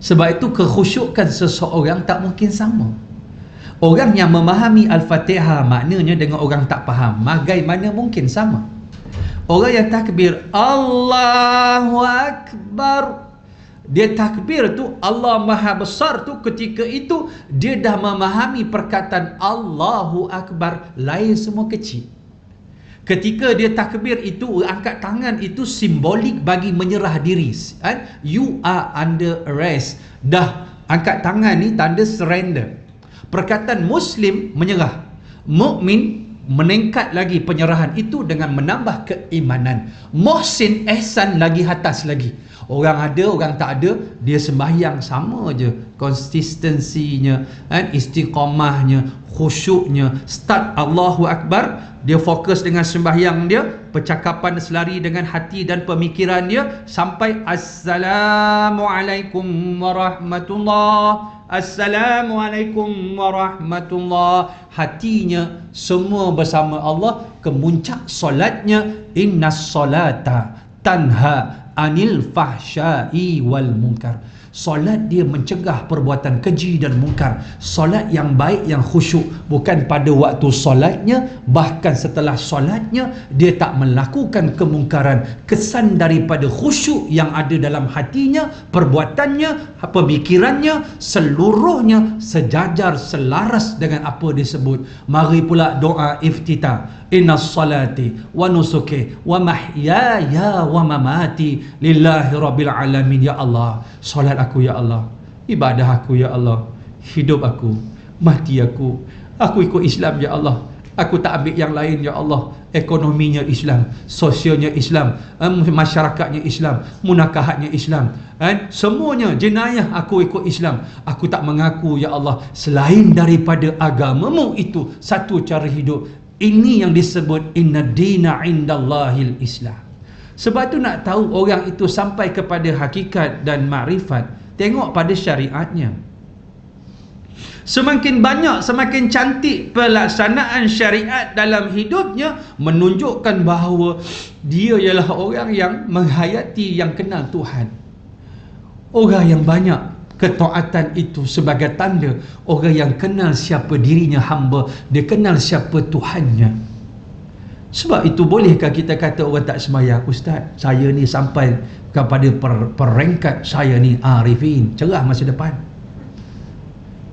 Sebab itu kekhusyukan seseorang tak mungkin sama. Orang yang memahami Al-Fatihah maknanya dengan orang tak faham, bagaimana mungkin sama? Orang yang takbir Allahu Akbar, dia takbir tu Allah Maha Besar tu, ketika itu dia dah memahami perkataan Allahu Akbar, lain semua kecil. Ketika dia takbir itu, angkat tangan itu simbolik bagi menyerah diri. You are under arrest. Dah angkat tangan ni tanda surrender. Perkataan Muslim menyerah. Mukmin meningkat lagi penyerahan itu dengan menambah keimanan. Muhsin, ihsan lagi atas lagi. Orang ada, orang tak ada, dia sembahyang sama je. Konsistensinya, istiqamahnya, khusyuknya. Start Allahu Akbar, dia fokus dengan sembahyang dia, percakapan selari dengan hati dan pemikiran dia, sampai Assalamualaikum warahmatullah, Assalamualaikum warahmatullah. Hatinya semua bersama Allah. Kemuncak solatnya, innas solata tanha anil fahsya'i wal munkar. Solat dia mencegah perbuatan keji dan mungkar. Solat yang baik, yang khusyuk, bukan pada waktu solatnya, bahkan setelah solatnya dia tak melakukan kemungkaran. Kesan daripada khusyuk yang ada dalam hatinya, perbuatannya, pemikirannya, seluruhnya sejajar, selaras dengan apa disebut. Mari pula doa iftitah. Innas salati wa nusuki wa mahyaya wa mamati lillahi rabbil alamin. Ya Allah, solat aku ya Allah, ibadah aku ya Allah, hidup aku, mati aku ikut Islam ya Allah. Aku tak ambil yang lain ya Allah. Ekonominya Islam, sosialnya Islam, masyarakatnya Islam, munakahatnya Islam, semuanya jenayah aku ikut Islam. Aku tak mengaku ya Allah selain daripada agamamu itu satu cara hidup. Ini yang disebut inna dina indallahil Islam. Sebab tu nak tahu orang itu sampai kepada hakikat dan makrifat, tengok pada syariatnya. Semakin banyak, semakin cantik pelaksanaan syariat dalam hidupnya, menunjukkan bahawa dia ialah orang yang menghayati, yang kenal Tuhan. Orang yang banyak ketaatan itu sebagai tanda orang yang kenal siapa dirinya hamba, dia kenal siapa Tuhannya. Sebab itu bolehkah kita kata orang tak sembahyang? Ustaz, saya ni sampai kepada peringkat saya ni arifin, cerah masa depan.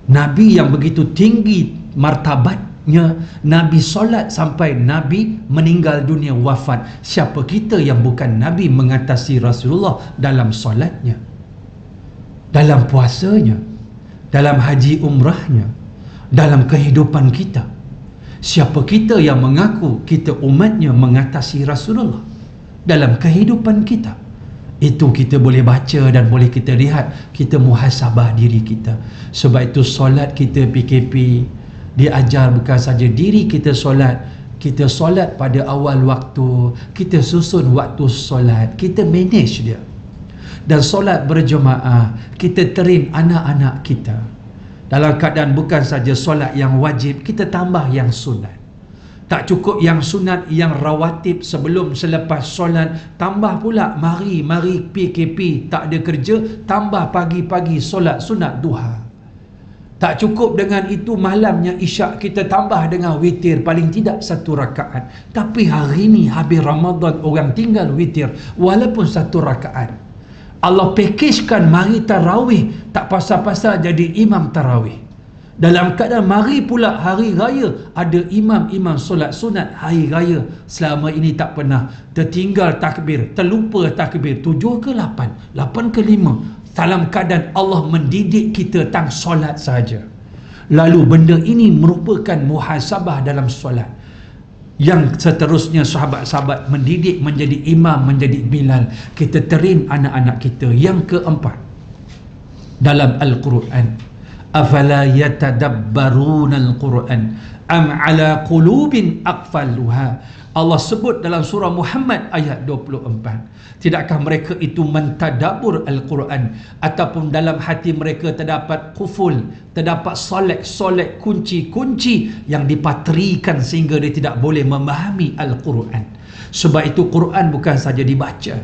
Nabi yang begitu tinggi martabatnya, Nabi solat sampai Nabi meninggal dunia, wafat. Siapa kita yang bukan Nabi mengatasi Rasulullah dalam solatnya, dalam puasanya, dalam haji umrahnya, dalam kehidupan kita? Siapa kita yang mengaku kita umatnya mengatasi Rasulullah dalam kehidupan kita? Itu kita boleh baca dan boleh kita lihat, kita muhasabah diri kita. Sebab itu solat kita PKP diajar bukan saja diri kita solat, kita solat pada awal waktu, kita susun waktu solat, kita manage dia. Dan solat berjemaah, kita train anak-anak kita dalam keadaan bukan saja solat yang wajib, kita tambah yang sunat. Tak cukup yang sunat, yang rawatib sebelum selepas solat, tambah pula mari PKP tak ada kerja, tambah pagi-pagi solat sunat duha. Tak cukup dengan itu, malamnya isyak kita tambah dengan witir, paling tidak 1 rakaat. Tapi hari ni habis Ramadan, orang tinggal witir walaupun 1 rakaat. Allah package-kan mari tarawih, tak pasal-pasal jadi imam tarawih. Dalam keadaan mari pula hari raya, ada imam-imam solat sunat hari raya. Selama ini tak pernah, tertinggal takbir, terlupa takbir, 7 ke 8, 8 ke 5. Dalam keadaan Allah mendidik kita tentang solat saja. Lalu benda ini merupakan muhasabah dalam solat. Yang seterusnya sahabat-sahabat mendidik menjadi imam, menjadi bilal. Kita train anak-anak kita. Yang keempat, dalam Al-Quran, afala yatadabbaruna al-Quran am ala qulubin aqfalluha. Allah sebut dalam surah Muhammad ayat 24, tidakkah mereka itu mentadabur Al-Quran, ataupun dalam hati mereka terdapat kuful, terdapat solek-solek, kunci-kunci yang dipatrikan sehingga dia tidak boleh memahami Al-Quran. Sebab itu Quran bukan saja dibaca,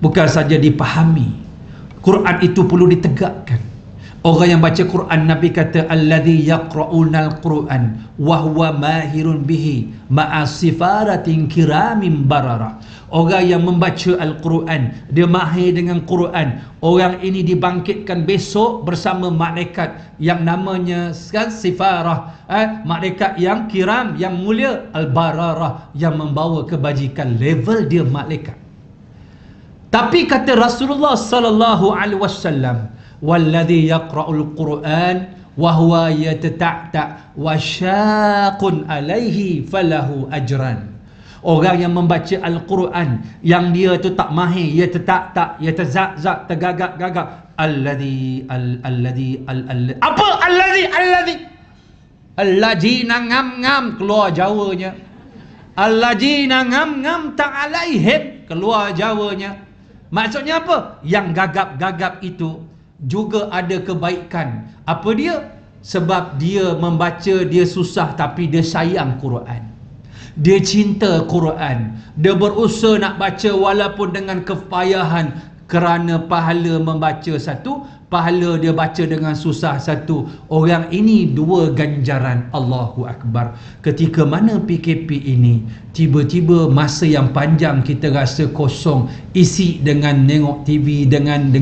bukan saja dipahami, Quran itu perlu ditegakkan. Orang yang baca Quran, Nabi kata alladzi yaqra'unal Quran wa huwa mahirun bihi ma'a sifaratin kiramin barara. Orang yang membaca Al-Quran, dia mahir dengan Quran, orang ini dibangkitkan besok bersama malaikat yang namanya sifarah, malaikat yang kiram, yang mulia, al-bararah, yang membawa kebajikan. Level dia malaikat. Tapi kata Rasulullah sallallahu alaihi wasallam, walladhi yaqra'ul Qur'an wa huwa yatata'ta wa syaqun alaihi falahu ajran. Orang yang membaca Al-Quran, yang dia tu tak mahir, ia tak, ia terzak-zak, tergagap-gagap. Alladhi alladzina ngam-ngam, keluar Jawanya. Alladzina ngam-ngam ta'alaihim, keluar Jawanya. Maksudnya apa? Yang gagap-gagap itu juga ada kebaikan. Apa dia? Sebab dia membaca, dia susah tapi dia sayang Quran. Dia cinta Quran. Dia berusaha nak baca walaupun dengan kepayahan, kerana pahala membaca satu, pahala dia baca dengan susah satu. Orang ini dua ganjaran. Allahu Akbar. Ketika mana PKP ini, tiba-tiba masa yang panjang kita rasa kosong, isi dengan tengok TV, dengan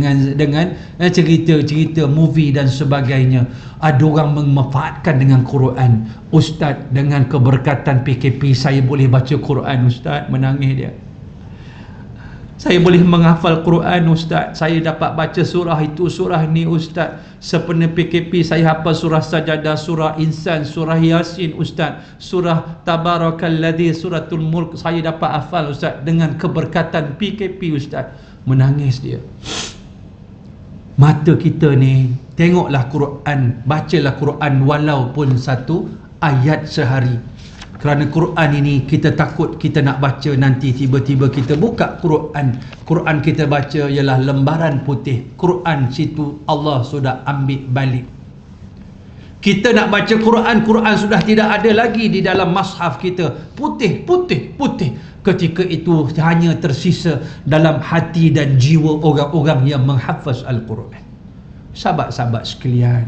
cerita-cerita movie dan sebagainya. Ada orang memanfaatkan dengan Quran. Ustaz, dengan keberkatan PKP saya boleh baca Quran Ustaz. Menangis dia. Saya boleh menghafal Quran Ustaz. Saya dapat baca surah itu, surah ni Ustaz. Sempena PKP saya hafal surah Sajadah, surah Insan, surah Yasin Ustaz, surah Tabarakalladzi, suratul Mulk. Saya dapat hafal Ustaz dengan keberkatan PKP Ustaz. Menangis dia. Mata kita ni, tengoklah Quran, bacalah Quran walaupun satu ayat sehari. Kerana Quran ini kita takut kita nak baca, nanti tiba-tiba kita buka Quran, Quran kita baca ialah lembaran putih. Quran situ Allah sudah ambil balik. Kita nak baca Quran, Quran sudah tidak ada lagi di dalam mushaf kita. Putih, putih, putih. Ketika itu hanya tersisa dalam hati dan jiwa orang-orang yang menghafaz Al-Quran. Sahabat-sahabat sekalian,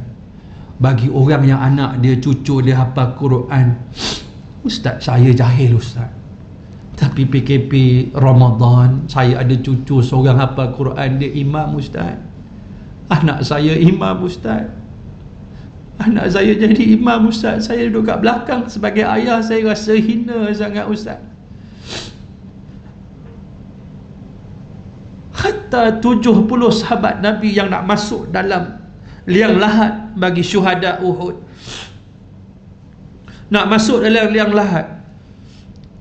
bagi orang yang anak dia, cucu dia hafal Quran, Ustaz, saya jahil Ustaz. Tapi PKP Ramadan, saya ada cucu seorang hafal Quran, dia imam Ustaz. Anak saya imam Ustaz. Anak saya jadi imam Ustaz. Saya duduk kat belakang sebagai ayah, saya rasa hina sangat Ustaz. Hatta 70 sahabat Nabi yang nak masuk dalam liang lahat bagi syuhada Uhud, nak masuk dalam liang lahat,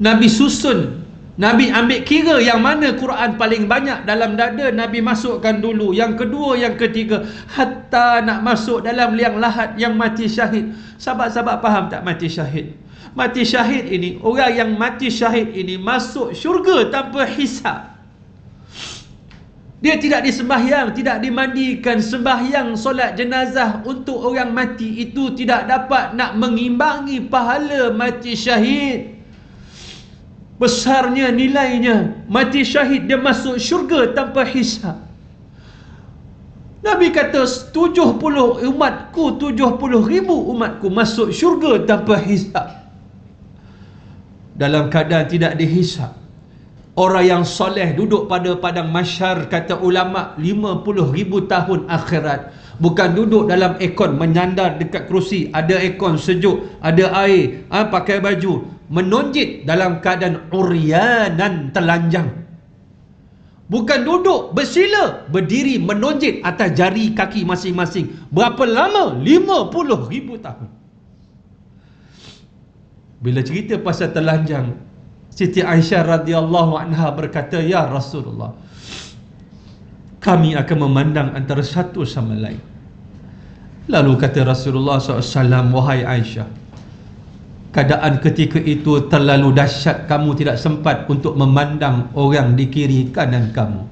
Nabi susun, Nabi ambil kira yang mana Quran paling banyak dalam dada, Nabi masukkan dulu, yang kedua, yang ketiga, hatta nak masuk dalam liang lahat yang mati syahid. Sahabat-sahabat faham tak mati syahid? Mati syahid ini, orang yang mati syahid ini masuk syurga tanpa hisab. Dia tidak disembahyang, tidak dimandikan. Sembahyang solat jenazah untuk orang mati itu tidak dapat nak mengimbangi pahala mati syahid. Besarnya nilainya. Mati syahid dia masuk syurga tanpa hisab. Nabi kata 70 umatku, 70,000 umatku masuk syurga tanpa hisab. Dalam keadaan tidak dihisab. Orang yang soleh duduk pada padang mahsyar, kata ulama, 50,000 tahun akhirat. Bukan duduk dalam aircon, menyandar dekat kerusi, ada aircon sejuk, ada air, pakai baju, menonjit dalam keadaan uryanan, telanjang. Bukan duduk, bersila, berdiri, menonjit atas jari kaki masing-masing. Berapa lama? 50,000 tahun. Bila cerita pasal telanjang, Siti Aisyah radhiyallahu anha berkata, ya Rasulullah, kami akan memandang antara satu sama lain. Lalu kata Rasulullah SAW, wahai Aisyah, keadaan ketika itu terlalu dahsyat, kamu tidak sempat untuk memandang orang di kiri kanan kamu.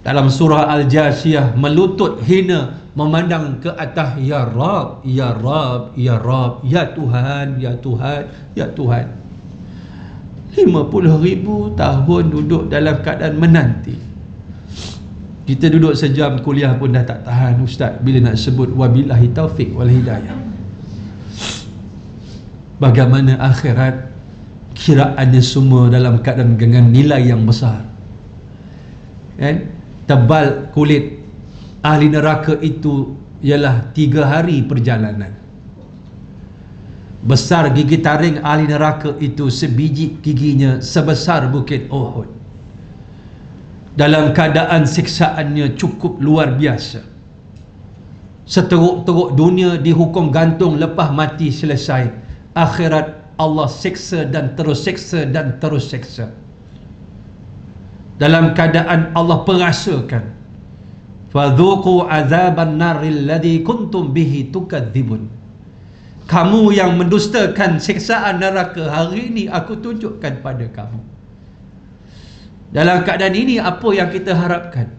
Dalam surah Al-Jasiyah, melutut hina memandang ke atas, ya Rab, ya Rab, ya Rab, ya Tuhan, ya Tuhan, ya Tuhan. 50,000 tahun duduk dalam keadaan menanti. Kita duduk sejam kuliah pun dah tak tahan Ustaz bila nak sebut wabillahi taufik wal hidayah. Bagaimana akhirat, kiraannya semua dalam keadaan dengan nilai yang besar. Kan? Tebal kulit ahli neraka itu ialah 3 hari perjalanan. Besar gigi taring ahli neraka itu, sebiji giginya sebesar bukit Uhud. Dalam keadaan siksaannya cukup luar biasa. Seteruk-teruk dunia dihukum gantung lepas mati selesai. Akhirat Allah seksa dan terus seksa dan terus seksa. Dalam keadaan Allah perasakan, fadhuqu azaban naril ladzi kuntum bihi tukadzibun. Kamu yang mendustakan siksaan neraka, hari ini aku tunjukkan pada kamu. Dalam keadaan ini, apa yang kita harapkan?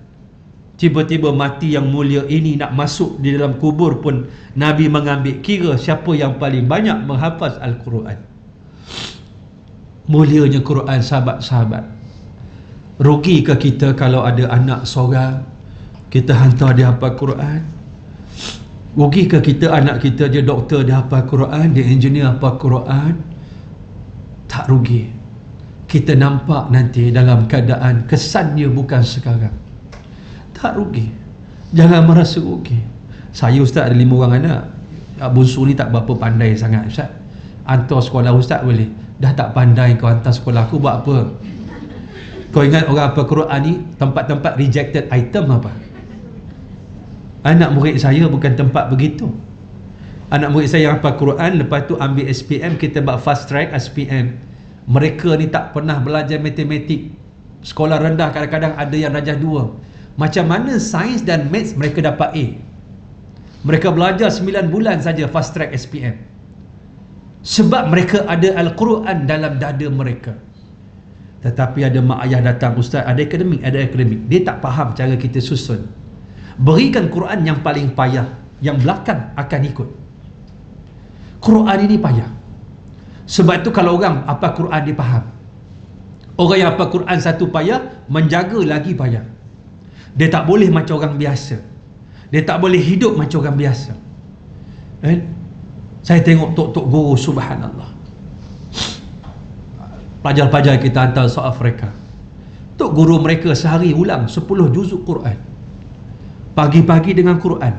Tiba-tiba mati yang mulia ini nak masuk di dalam kubur pun Nabi mengambil kira siapa yang paling banyak menghafaz Al-Quran. Mulianya Quran, sahabat-sahabat. Rugi ke kita kalau ada anak seorang kita hantar dia hafal Quran? Rugi ke kita anak kita dia doktor, dia hafal Quran, dia engineer hafal Quran? Tak rugi. Kita nampak nanti dalam keadaan kesannya bukan sekarang. Tak rugi. Jangan merasa rugi. Saya ustaz ada 5 orang anak. Bungsu ni tak berapa pandai sangat ustaz. Hantar sekolah ustaz boleh. Dah tak pandai kau hantar sekolah aku, buat apa? Kau ingat orang hafal Quran ni tempat-tempat rejected item apa? Anak murid saya bukan tempat begitu. Anak murid saya hafal Quran, lepas tu ambil SPM, kita buat fast track SPM. Mereka ni tak pernah belajar matematik. Sekolah rendah kadang-kadang ada yang darjah 2. Macam mana sains dan maths mereka dapat A? Mereka belajar 9 bulan saja fast track SPM. Sebab mereka ada Al-Quran dalam dada mereka. Tetapi ada mak ayah datang, ustaz ada akademik, dia tak faham cara kita susun. Berikan Quran yang paling payah, yang belakang akan ikut. Quran ini payah. Sebab itu kalau orang apa Quran dia faham. Orang yang apa Quran satu payah, menjaga lagi payah. Dia tak boleh macam orang biasa. Dia tak boleh hidup macam orang biasa. Saya tengok tok-tok guru, subhanallah. Pelajar-pelajar kita hantar South Africa. Tok guru mereka sehari ulang 10 juzuk Quran. Pagi-pagi dengan Quran.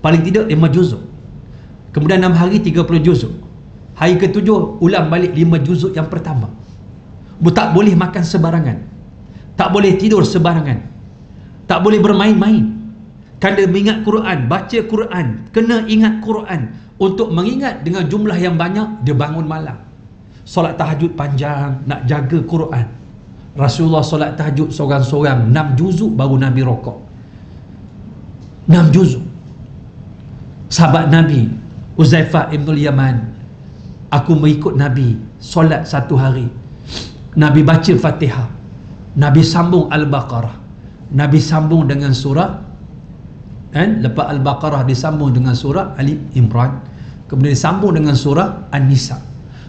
Paling tidak 5 juzuk. Kemudian 6 hari 30 juzuk. Hari ke-7 ulang balik 5 juzuk yang pertama. Tak boleh makan sebarangan. Tak boleh tidur sebarangan. Tak boleh bermain-main. Kena mengingat Quran, baca Quran, kena ingat Quran. Untuk mengingat dengan jumlah yang banyak, dia bangun malam. Solat tahajud panjang, nak jaga Quran. Rasulullah solat tahajud seorang-seorang 6 juzuk baru Nabi rokok. 6 juzuk. Sahabat Nabi Uzaifah ibn Yaman, aku mengikut Nabi solat satu hari, Nabi baca Fatihah, Nabi sambung Al-Baqarah, Nabi sambung dengan surah, lepas Al-Baqarah disambung dengan surah Ali Imran, kemudian disambung dengan surah An-Nisa,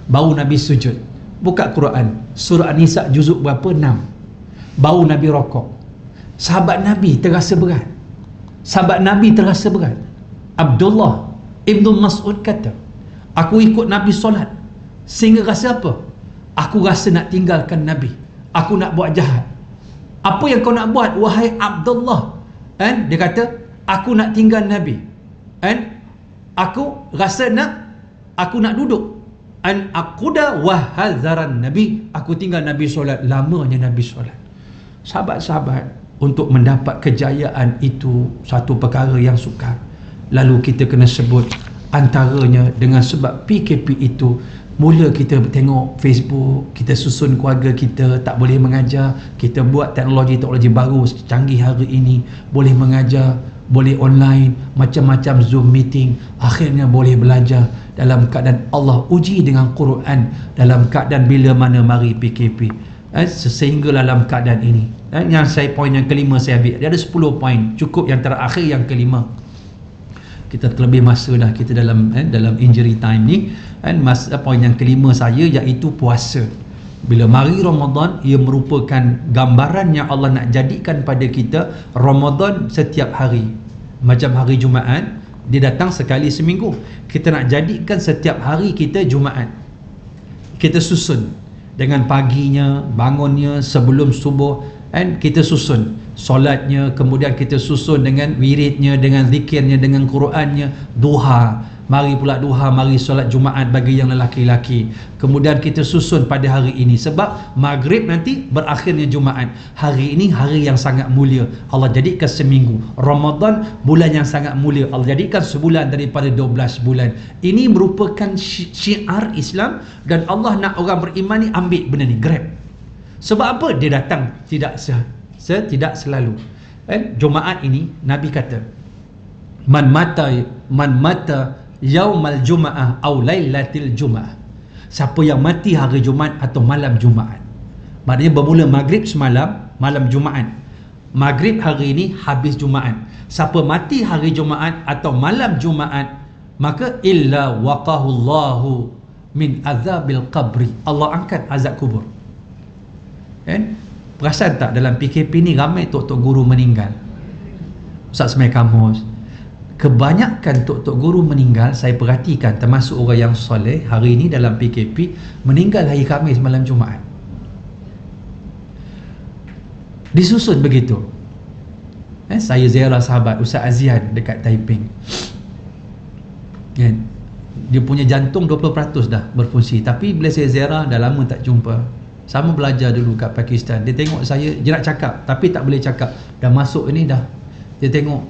baru Nabi sujud. Buka Quran, surah An-Nisa juzuk berapa? 6. Baru Nabi rokok. Sahabat Nabi terasa berat. Sahabat Nabi terasa berat. Abdullah Ibn Mas'ud kata, aku ikut Nabi solat sehingga rasa apa? Aku rasa nak tinggalkan Nabi. Aku nak buat jahat. Apa yang kau nak buat wahai Abdullah? Dia kata, aku nak tinggal Nabi. Aku rasa aku nak duduk. Aquda wahadzaran Nabi. Aku tinggal Nabi solat. Lamanya Nabi solat. Sahabat-sahabat, untuk mendapat kejayaan itu satu perkara yang sukar. Lalu kita kena sebut antaranya dengan sebab PKP itu, mula kita tengok Facebook, kita susun keluarga kita tak boleh mengajar, kita buat teknologi baru canggih hari ini, boleh mengajar, boleh online, macam-macam Zoom meeting, akhirnya boleh belajar dalam keadaan Allah uji dengan Quran, dalam keadaan bila mana mari PKP. Sehingga dalam keadaan ini, yang saya poin yang kelima saya ambil, dia ada 10 poin, cukup yang terakhir yang kelima. Kita terlebih masa dah kita dalam injury time ni. Masa poin yang kelima saya iaitu puasa. Bila mari Ramadan, ia merupakan gambaran yang Allah nak jadikan pada kita Ramadan setiap hari. Macam hari Jumaat, dia datang sekali seminggu. Kita nak jadikan setiap hari kita Jumaat. Kita susun dengan paginya, bangunnya sebelum subuh, kita susun solatnya, kemudian kita susun dengan wiridnya, dengan zikirnya, dengan Qurannya, duha. Mari pula duha, mari solat Jumaat bagi yang lelaki-lelaki. Kemudian kita susun pada hari ini, sebab maghrib nanti berakhirnya Jumaat. Hari ini hari yang sangat mulia, Allah jadikan seminggu. Ramadan bulan yang sangat mulia, Allah jadikan sebulan daripada 12 bulan. Ini merupakan syiar Islam, dan Allah nak orang beriman ni ambil benda ni, grab. Sebab apa? Dia datang tidak selalu. Jumaat ini Nabi kata, man mata yaumal jumaah au lailatil jumaah, siapa yang mati hari Jumaat atau malam Jumaat, maknanya bermula maghrib semalam, malam Jumaat, maghrib hari ini, habis Jumaat. Siapa mati hari Jumaat atau malam Jumaat, maka illa waqahullahu min azabil qabri. Allah angkat azab kubur. Kan? Perasan tak dalam PKP ni ramai tok-tok guru meninggal. Ustaz Semai Kamus, kebanyakan tok-tok guru meninggal, saya perhatikan termasuk orang yang soleh hari ini dalam PKP meninggal hari Khamis malam Jumaat. Disusun begitu. Saya ziarah sahabat Ustaz Azian dekat Taiping. Dia punya jantung 20% dah berfungsi, tapi bila saya ziarah dah lama tak jumpa. Sama belajar dulu kat Pakistan. Dia tengok saya, dia nak cakap tapi tak boleh cakap. Dah masuk ini dah. Dia tengok,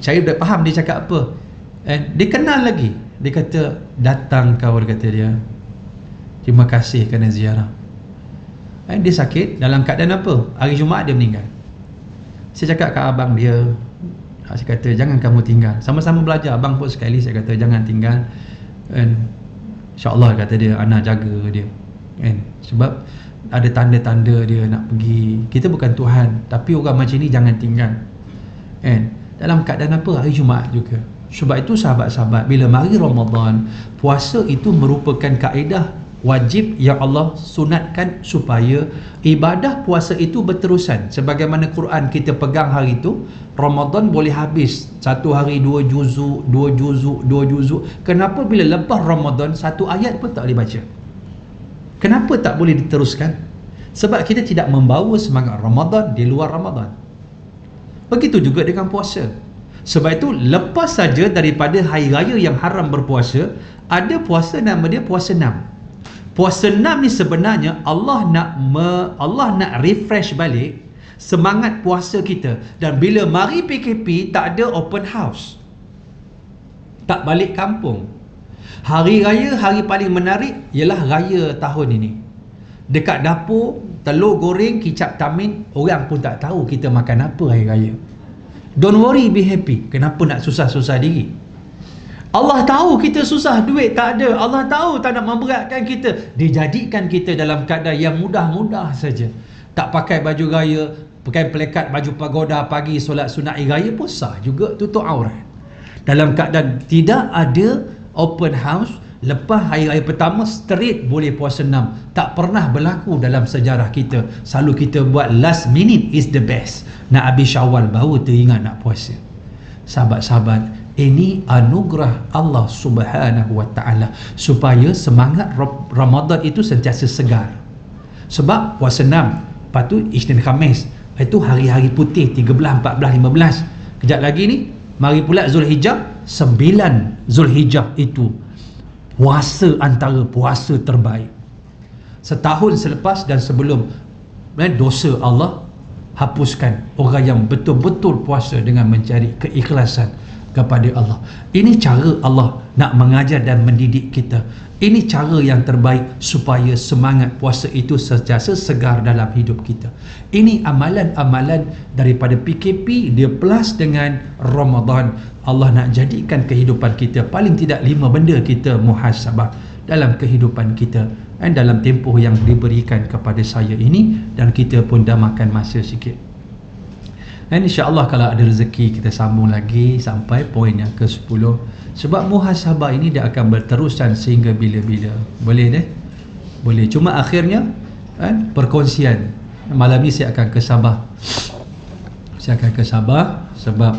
saya dah faham dia cakap apa. Dia kenal lagi. Dia kata, datang kau, dia kata dia. Terima kasih kerana ziarah. Dia sakit dalam keadaan apa? Hari Jumaat dia meninggal. Saya cakap kat abang dia, saya kata jangan kamu tinggal. Sama-sama belajar, abang pun sekali saya kata jangan tinggal. InsyaAllah kata dia, anak jaga dia. Sebab ada tanda-tanda dia nak pergi. Kita bukan Tuhan, tapi orang macam ni jangan tinggal. Dalam keadaan apa? Hari Jumaat juga. Sebab itu sahabat-sahabat, bila mari Ramadan, puasa itu merupakan kaedah wajib yang Allah sunatkan supaya ibadah puasa itu berterusan. Sebagaimana Quran kita pegang hari itu, Ramadan boleh habis satu hari 2 juzuk, 2 juzuk, 2 juzuk. Kenapa bila lepas Ramadan satu ayat pun tak boleh baca? Kenapa tak boleh diteruskan? Sebab kita tidak membawa semangat Ramadan di luar Ramadan. Begitu juga dengan puasa. Sebab itu lepas saja daripada hari raya yang haram berpuasa, ada puasa nama dia puasa 6. Puasa 6 ni sebenarnya Allah nak refresh balik semangat puasa kita. Dan bila mari PKP tak ada open house, tak balik kampung. Hari raya, hari paling menarik ialah raya tahun ini. Dekat dapur, telur goreng, kicap tamin, orang pun tak tahu kita makan apa hari raya. Don't worry, be happy. Kenapa nak susah-susah diri? Allah tahu kita susah, duit tak ada. Allah tahu tak nak memberatkan kita. Dia jadikan kita dalam keadaan yang mudah-mudah saja. Tak pakai baju raya, pakai pelekat baju pagoda pagi, solat sunat hari raya pun sah juga, tutup aurat. Dalam keadaan tidak ada open house, lepas hari raya pertama straight boleh puasa 6. Tak pernah berlaku dalam sejarah kita. Selalu kita buat last minute is the best. Nak habis Syawal baru teringat nak puasa. Sahabat-sahabat, ini anugerah Allah Subhanahu wa ta'ala supaya semangat Ramadan itu sentiasa segar. Sebab puasa 6, lepas tu Isnin Khamis, itu hari-hari putih 13, 14, 15. Kejap lagi ni mari pula Zulhijjah. 9 Zulhijjah itu puasa antara puasa terbaik. Setahun selepas dan sebelum, dosa Allah hapuskan orang yang betul-betul puasa dengan mencari keikhlasan kepada Allah. Ini cara Allah nak mengajar dan mendidik kita. Ini cara yang terbaik supaya semangat puasa itu sentiasa segar dalam hidup kita. Ini amalan-amalan daripada PKP, dia plus dengan Ramadan. Allah nak jadikan kehidupan kita, paling tidak 5 benda kita muhasabah dalam kehidupan kita, dan dalam tempoh yang diberikan kepada saya ini, dan kita pun dah makan masa sikit. Dan insya-Allah kalau ada rezeki kita sambung lagi sampai poin yang ke-10. Sebab muhasabah ini dia akan berterusan sehingga bila-bila. Boleh deh? Boleh. Cuma akhirnya perkongsian. Malam ni saya akan ke Sabah. Saya akan ke Sabah sebab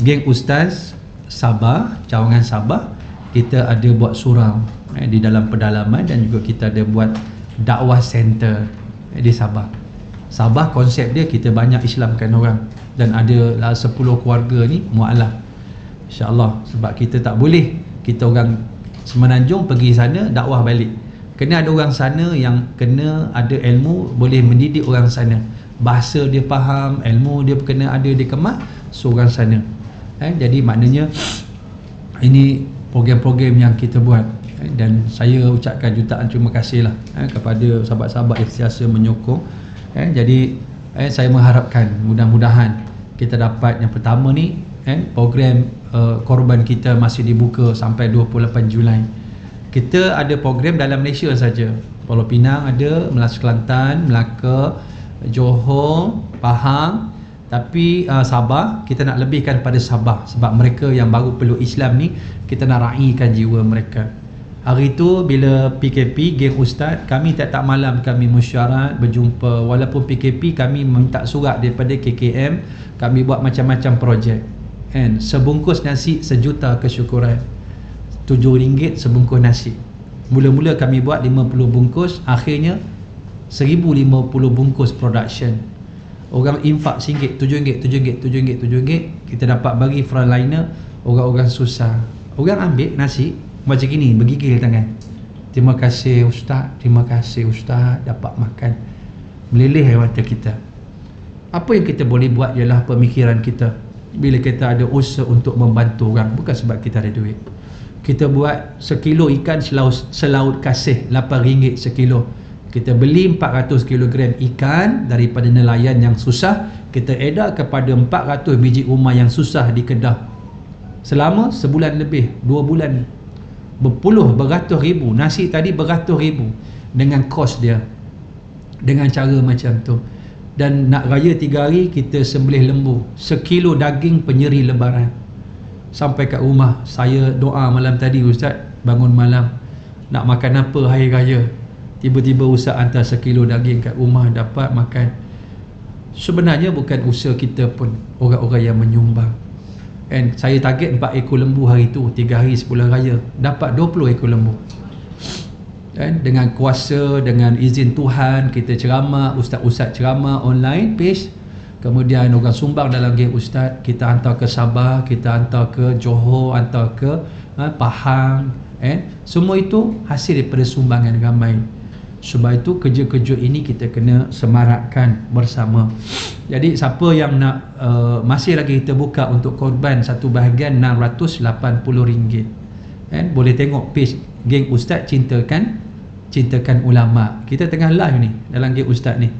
geng Ustaz Sabah, cawangan Sabah, kita ada buat surau di dalam pedalaman, dan juga kita ada buat dakwah center di Sabah. Sabah konsep dia kita banyak Islamkan orang, dan ada 10 keluarga ni mualaf. InsyaAllah, sebab kita tak boleh kita orang Semenanjung pergi sana dakwah balik. Kena ada orang sana yang kena ada ilmu, boleh mendidik orang sana. Bahasa dia faham, ilmu dia kena ada, dia kemas seorang sana. Jadi maknanya ini program-program yang kita buat, dan saya ucapkan jutaan terima kasih lah kepada sahabat-sahabat yang sentiasa menyokong. Jadi saya mengharapkan mudah-mudahan kita dapat yang pertama ni, program korban kita masih dibuka sampai 28 Julai. Kita ada program dalam Malaysia saja. Pulau Pinang ada, Kelantan, Melaka, Johor, Pahang. Tapi Sabah, kita nak lebihkan pada Sabah. Sebab mereka yang baru peluk Islam ni, kita nak raikan jiwa mereka. Hari tu bila PKP, geng ustaz, kami tak malam kami mesyuarat, berjumpa. Walaupun PKP, kami minta surat daripada KKM, kami buat macam-macam projek. Kan? Sebungkus nasi sejuta kesyukuran. RM7 sebungkus nasi. Mula-mula kami buat 50 bungkus, akhirnya 1050 bungkus production. Orang infak RM1, RM7, kita dapat bagi frontliner, orang-orang susah. Orang ambil nasi macam gini, bergigil tangan. Terima kasih ustaz, terima kasih ustaz, dapat makan. Meleleh air mata kita. Apa yang kita boleh buat ialah pemikiran kita. Bila kita ada usaha untuk membantu orang, bukan sebab kita ada duit. Kita buat sekilo ikan selaut kasih RM8 sekilo. Kita beli 400 kg ikan daripada nelayan yang susah, kita edar kepada 400 biji rumah yang susah di Kedah. Selama sebulan lebih, 2 bulan, beratus ribu. Nasi tadi beratus ribu dengan kos dia, dengan cara macam tu. Dan nak raya 3 hari, kita sembelih lembu, sekilo daging penyeri lebaran. Sampai kat rumah, saya doa malam tadi, ustaz, bangun malam, nak makan apa hari raya? Tiba-tiba ustaz hantar sekilo daging kat rumah, dapat makan. Sebenarnya bukan usaha kita pun, orang-orang yang menyumbang. And saya target 4 ekor lembu hari tu, 3 hari sebulan raya, dapat 20 ekor lembu. Dan dengan kuasa, dengan izin Tuhan, kita ceramah, ustaz-ustaz ceramah online page, kemudian orang sumbang dalam geng ustaz, kita hantar ke Sabah, kita hantar ke Johor, hantar ke Pahang, semua itu hasil daripada sumbangan ramai. Sebab itu kerja-kerja ini kita kena semarakkan bersama. Jadi siapa yang nak masih lagi kita buka untuk korban satu bahagian RM680. Boleh tengok page geng ustaz cintakan ulama. Kita tengah live ni dalam geng ustaz ni.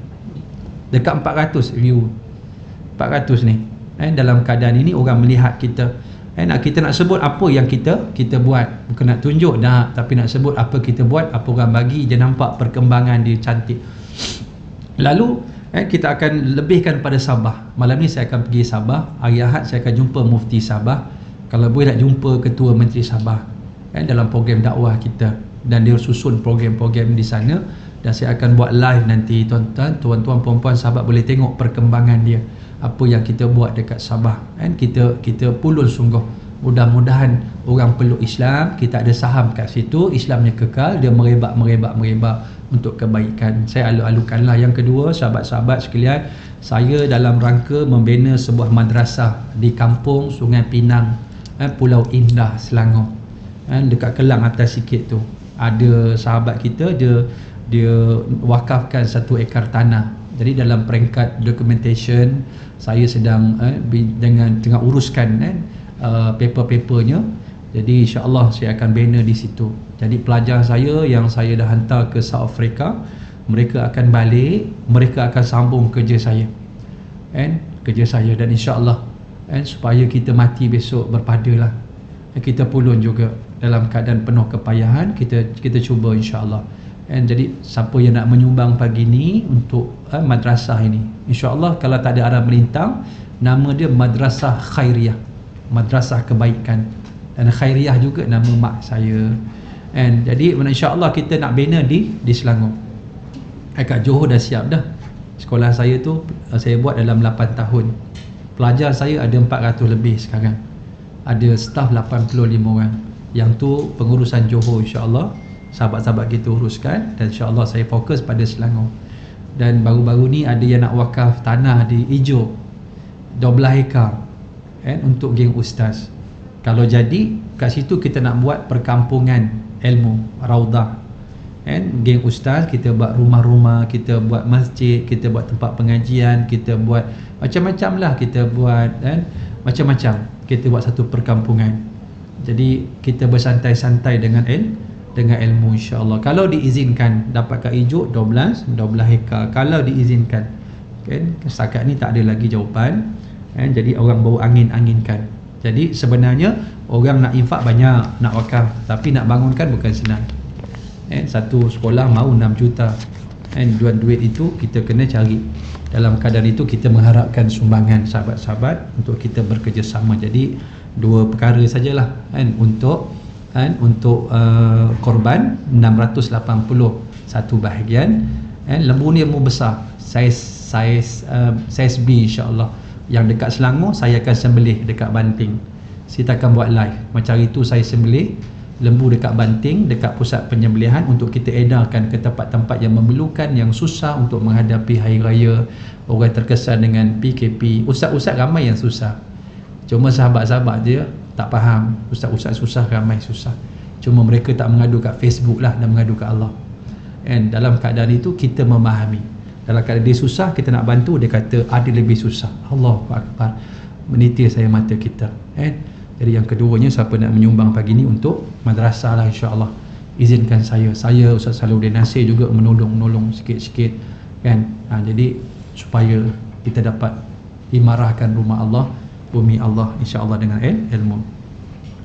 Dekat 400 view. 400 ni. Dalam keadaan ini orang melihat kita. Kita nak sebut apa yang kita buat, bukan nak tunjuk dah, tapi nak sebut apa kita buat, apa orang bagi, dia nampak perkembangan dia cantik. Lalu kita akan lebihkan pada Sabah. Malam ni saya akan pergi Sabah, hari Ahad saya akan jumpa Mufti Sabah, kalau boleh nak jumpa Ketua Menteri Sabah dalam program dakwah kita, dan dia susun program-program di sana, dan saya akan buat live nanti. Tuan-tuan puan-puan sahabat boleh tengok perkembangan dia, apa yang kita buat dekat Sabah. Kita pulun sungguh. Mudah-mudahan orang peluk Islam, kita ada saham kat situ, Islamnya kekal, dia merebak untuk kebaikan. Saya alu-alukanlah. Yang kedua, sahabat-sahabat sekalian, saya dalam rangka membina sebuah madrasah di kampung Sungai Pinang, Pulau Indah, Selangor, dekat Kelang atas sikit tu. Ada sahabat kita, dia wakafkan 1 ekar tanah. Jadi dalam peringkat documentation, saya sedang tengah uruskan paper-papernya. Jadi insya-Allah saya akan bina di situ. Jadi pelajar saya yang saya dah hantar ke South Africa, mereka akan balik, mereka akan sambung kerja saya. Dan insya-Allah supaya kita mati besok berpadalah. Kita pulun juga dalam keadaan penuh kepayahan, kita cuba insya-Allah. Jadi siapa yang nak menyumbang pagi ni untuk madrasah ini, insya-Allah kalau tak ada arah melintang, nama dia Madrasah Khairiyah, madrasah kebaikan, dan Khairiyah juga nama mak saya. Jadi insya-Allah kita nak bina di Selangor. Kat Johor dah siap dah. Sekolah saya tu saya buat dalam 8 tahun. Pelajar saya ada 400 lebih sekarang. Ada staf 85 orang. Yang tu pengurusan Johor, insya-Allah sahabat-sahabat kita uruskan, dan insya-Allah saya fokus pada Selangor. Dan baru-baru ni ada yang nak wakaf tanah di Ijo 12 hektar untuk geng ustaz. Kalau jadi kat situ kita nak buat perkampungan ilmu, raudah. Geng ustaz, kita buat rumah-rumah, kita buat masjid, kita buat tempat pengajian, kita buat macam-macam lah, kita buat macam-macam, kita buat satu perkampungan. Jadi kita bersantai-santai dengan ilmu, insya-Allah. Kalau diizinkan dapat kat Ijuk 12 hektar, kalau diizinkan. Setakat ni tak ada lagi jawapan. Jadi orang baru angin-anginkan. Jadi sebenarnya orang nak infak banyak, nak wakaf, tapi nak bangunkan bukan senang. Satu sekolah mahu 6 juta. Duit itu kita kena cari. Dalam keadaan itu kita mengharapkan sumbangan sahabat-sahabat untuk kita bekerjasama. Jadi 2 perkara sajalah untuk kan, untuk korban 681 bahagian, kan. Lembu ni lembu besar, saiz B, insyaAllah. Yang dekat Selangor saya akan sembelih dekat Banting. Kita akan buat live macam itu. Saya sembelih lembu dekat Banting, dekat pusat penyembelihan, untuk kita edarkan ke tempat-tempat yang memerlukan, yang susah untuk menghadapi hari raya, orang terkesan dengan PKP. Ustaz-ustaz ramai yang susah, cuma sahabat-sahabat dia tak faham. Ustaz-ustaz susah, ramai susah, cuma mereka tak mengadu kat Facebook lah, dan mengadu kat Allah. And dalam keadaan itu kita memahami, dalam keadaan dia susah kita nak bantu, dia kata ada lebih susah. Allahu Akbar, menitir saya mata kita. Jadi yang keduanya, siapa nak menyumbang pagi ni untuk madrasah lah, insya-Allah, izinkan saya Ustaz Salahuddin Nasir juga menolong sikit-sikit, kan. Jadi supaya kita dapat imarahkan rumah Allah, bumi Allah, insya-Allah, dengan ilmu.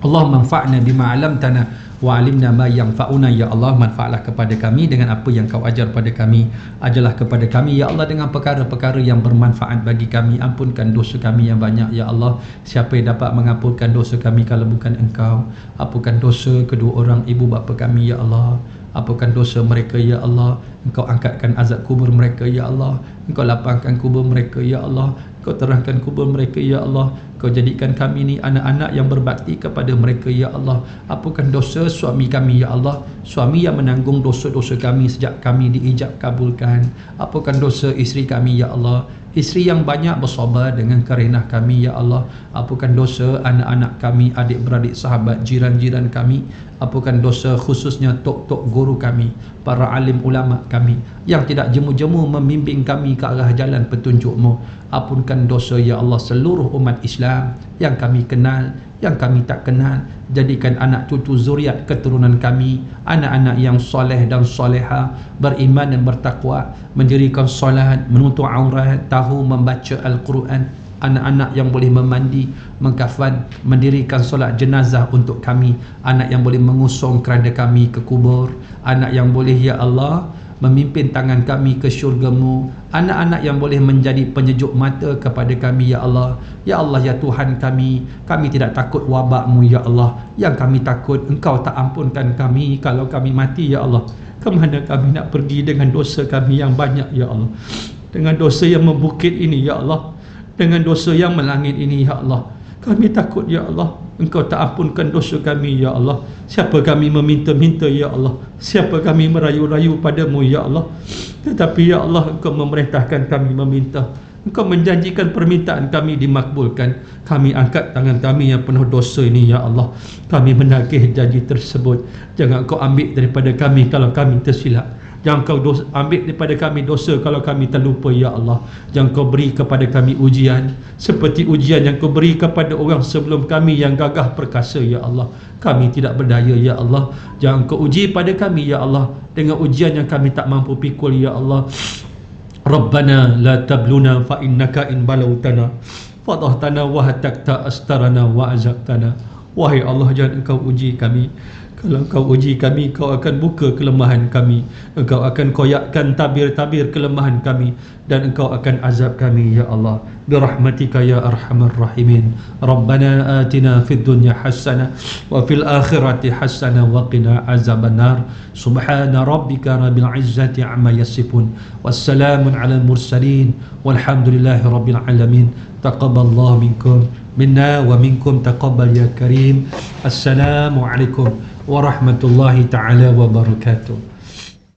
Allah manfa'na bima 'allamtana wa 'alimna ma yanfa'una. Ya Allah, manfaatlah kepada kami dengan apa yang Kau ajar pada kami. Ajarlah kepada kami ya Allah dengan perkara-perkara yang bermanfaat bagi kami. Ampunkan dosa kami yang banyak ya Allah. Siapa yang dapat mengampunkan dosa kami kalau bukan Engkau? Ampunkan dosa kedua orang ibu bapa kami ya Allah. Ampunkan dosa mereka ya Allah. Engkau angkatkan azab kubur mereka ya Allah. Engkau lapangkan kubur mereka ya Allah. Kau terangkan kubur mereka ya Allah. Kau jadikan kami ni anak-anak yang berbakti kepada mereka ya Allah. Ampunkan dosa suami kami ya Allah, suami yang menanggung dosa-dosa kami sejak kami diijab kabulkan. Ampunkan dosa isteri kami ya Allah, isteri yang banyak bersabar dengan kerenah kami ya Allah. Ampunkan dosa anak-anak kami, adik-beradik, sahabat, jiran-jiran kami. Ampunkan dosa khususnya tok-tok guru kami, para alim ulama kami yang tidak jemu-jemu membimbing kami ke arah jalan petunjuk-Mu. Ampunkan dosa ya Allah seluruh umat Islam yang kami kenal, yang kami tak kenal. Jadikan anak cucu zuriat keturunan kami anak-anak yang soleh dan soleha, beriman dan bertakwa, mendirikan solat, menutup aurat, tahu membaca Al-Quran. Anak-anak yang boleh memandi, mengkafan, mendirikan solat jenazah untuk kami. Anak yang boleh mengusung keranda kami ke kubur. Anak yang boleh ya Allah memimpin tangan kami ke syurga-Mu. Anak-anak yang boleh menjadi penyejuk mata kepada kami ya Allah. Ya Allah ya Tuhan kami tidak takut wabak-Mu ya Allah. Yang kami takut Engkau tak ampunkan kami kalau kami mati ya Allah. Kemana kami nak pergi dengan dosa kami yang banyak ya Allah, dengan dosa yang membukit ini ya Allah, dengan dosa yang melangit ini ya Allah. Kami takut ya Allah Engkau tak ampunkan dosa kami ya Allah. Siapa kami meminta-minta ya Allah, siapa kami merayu-rayu padamu ya Allah, tetapi ya Allah Engkau memerintahkan kami meminta. Engkau menjanjikan permintaan kami dimakbulkan. Kami angkat tangan kami yang penuh dosa ini ya Allah. Kami menagih janji tersebut. Jangan Engkau ambil daripada kami kalau kami tersilap. Jangan Kau ambil daripada kami dosa kalau kami terlupa ya Allah. Jangan Kau beri kepada kami ujian seperti ujian yang Kau beri kepada orang sebelum kami yang gagah perkasa ya Allah. Kami tidak berdaya ya Allah. Jangan Kau uji pada kami ya Allah dengan ujian yang kami tak mampu pikul ya Allah. Rabbana la tabluna fa innaka in balautana fadahtana wa hatakta astarana wa azabtana. Wahai Allah, jangan Engkau uji kami. Kalau Engkau uji kami, Kau akan buka kelemahan kami. Engkau akan koyakkan tabir-tabir kelemahan kami, dan Engkau akan azab kami ya Allah. Birahmatika ya arhamar rahimin. Rabbana atina fid dunya hasanah wa fil akhirati hasanah wa qina azabannar. Subhana rabbika rabbil izzati amma yasifun. Wassalamun ala mursalin walhamdulillahi rabbil alamin. Taqabbalallahu minkum minna wa minkum taqabbal ya karim. Assalamualaikum warahmatullahi ta'ala wabarakatuh.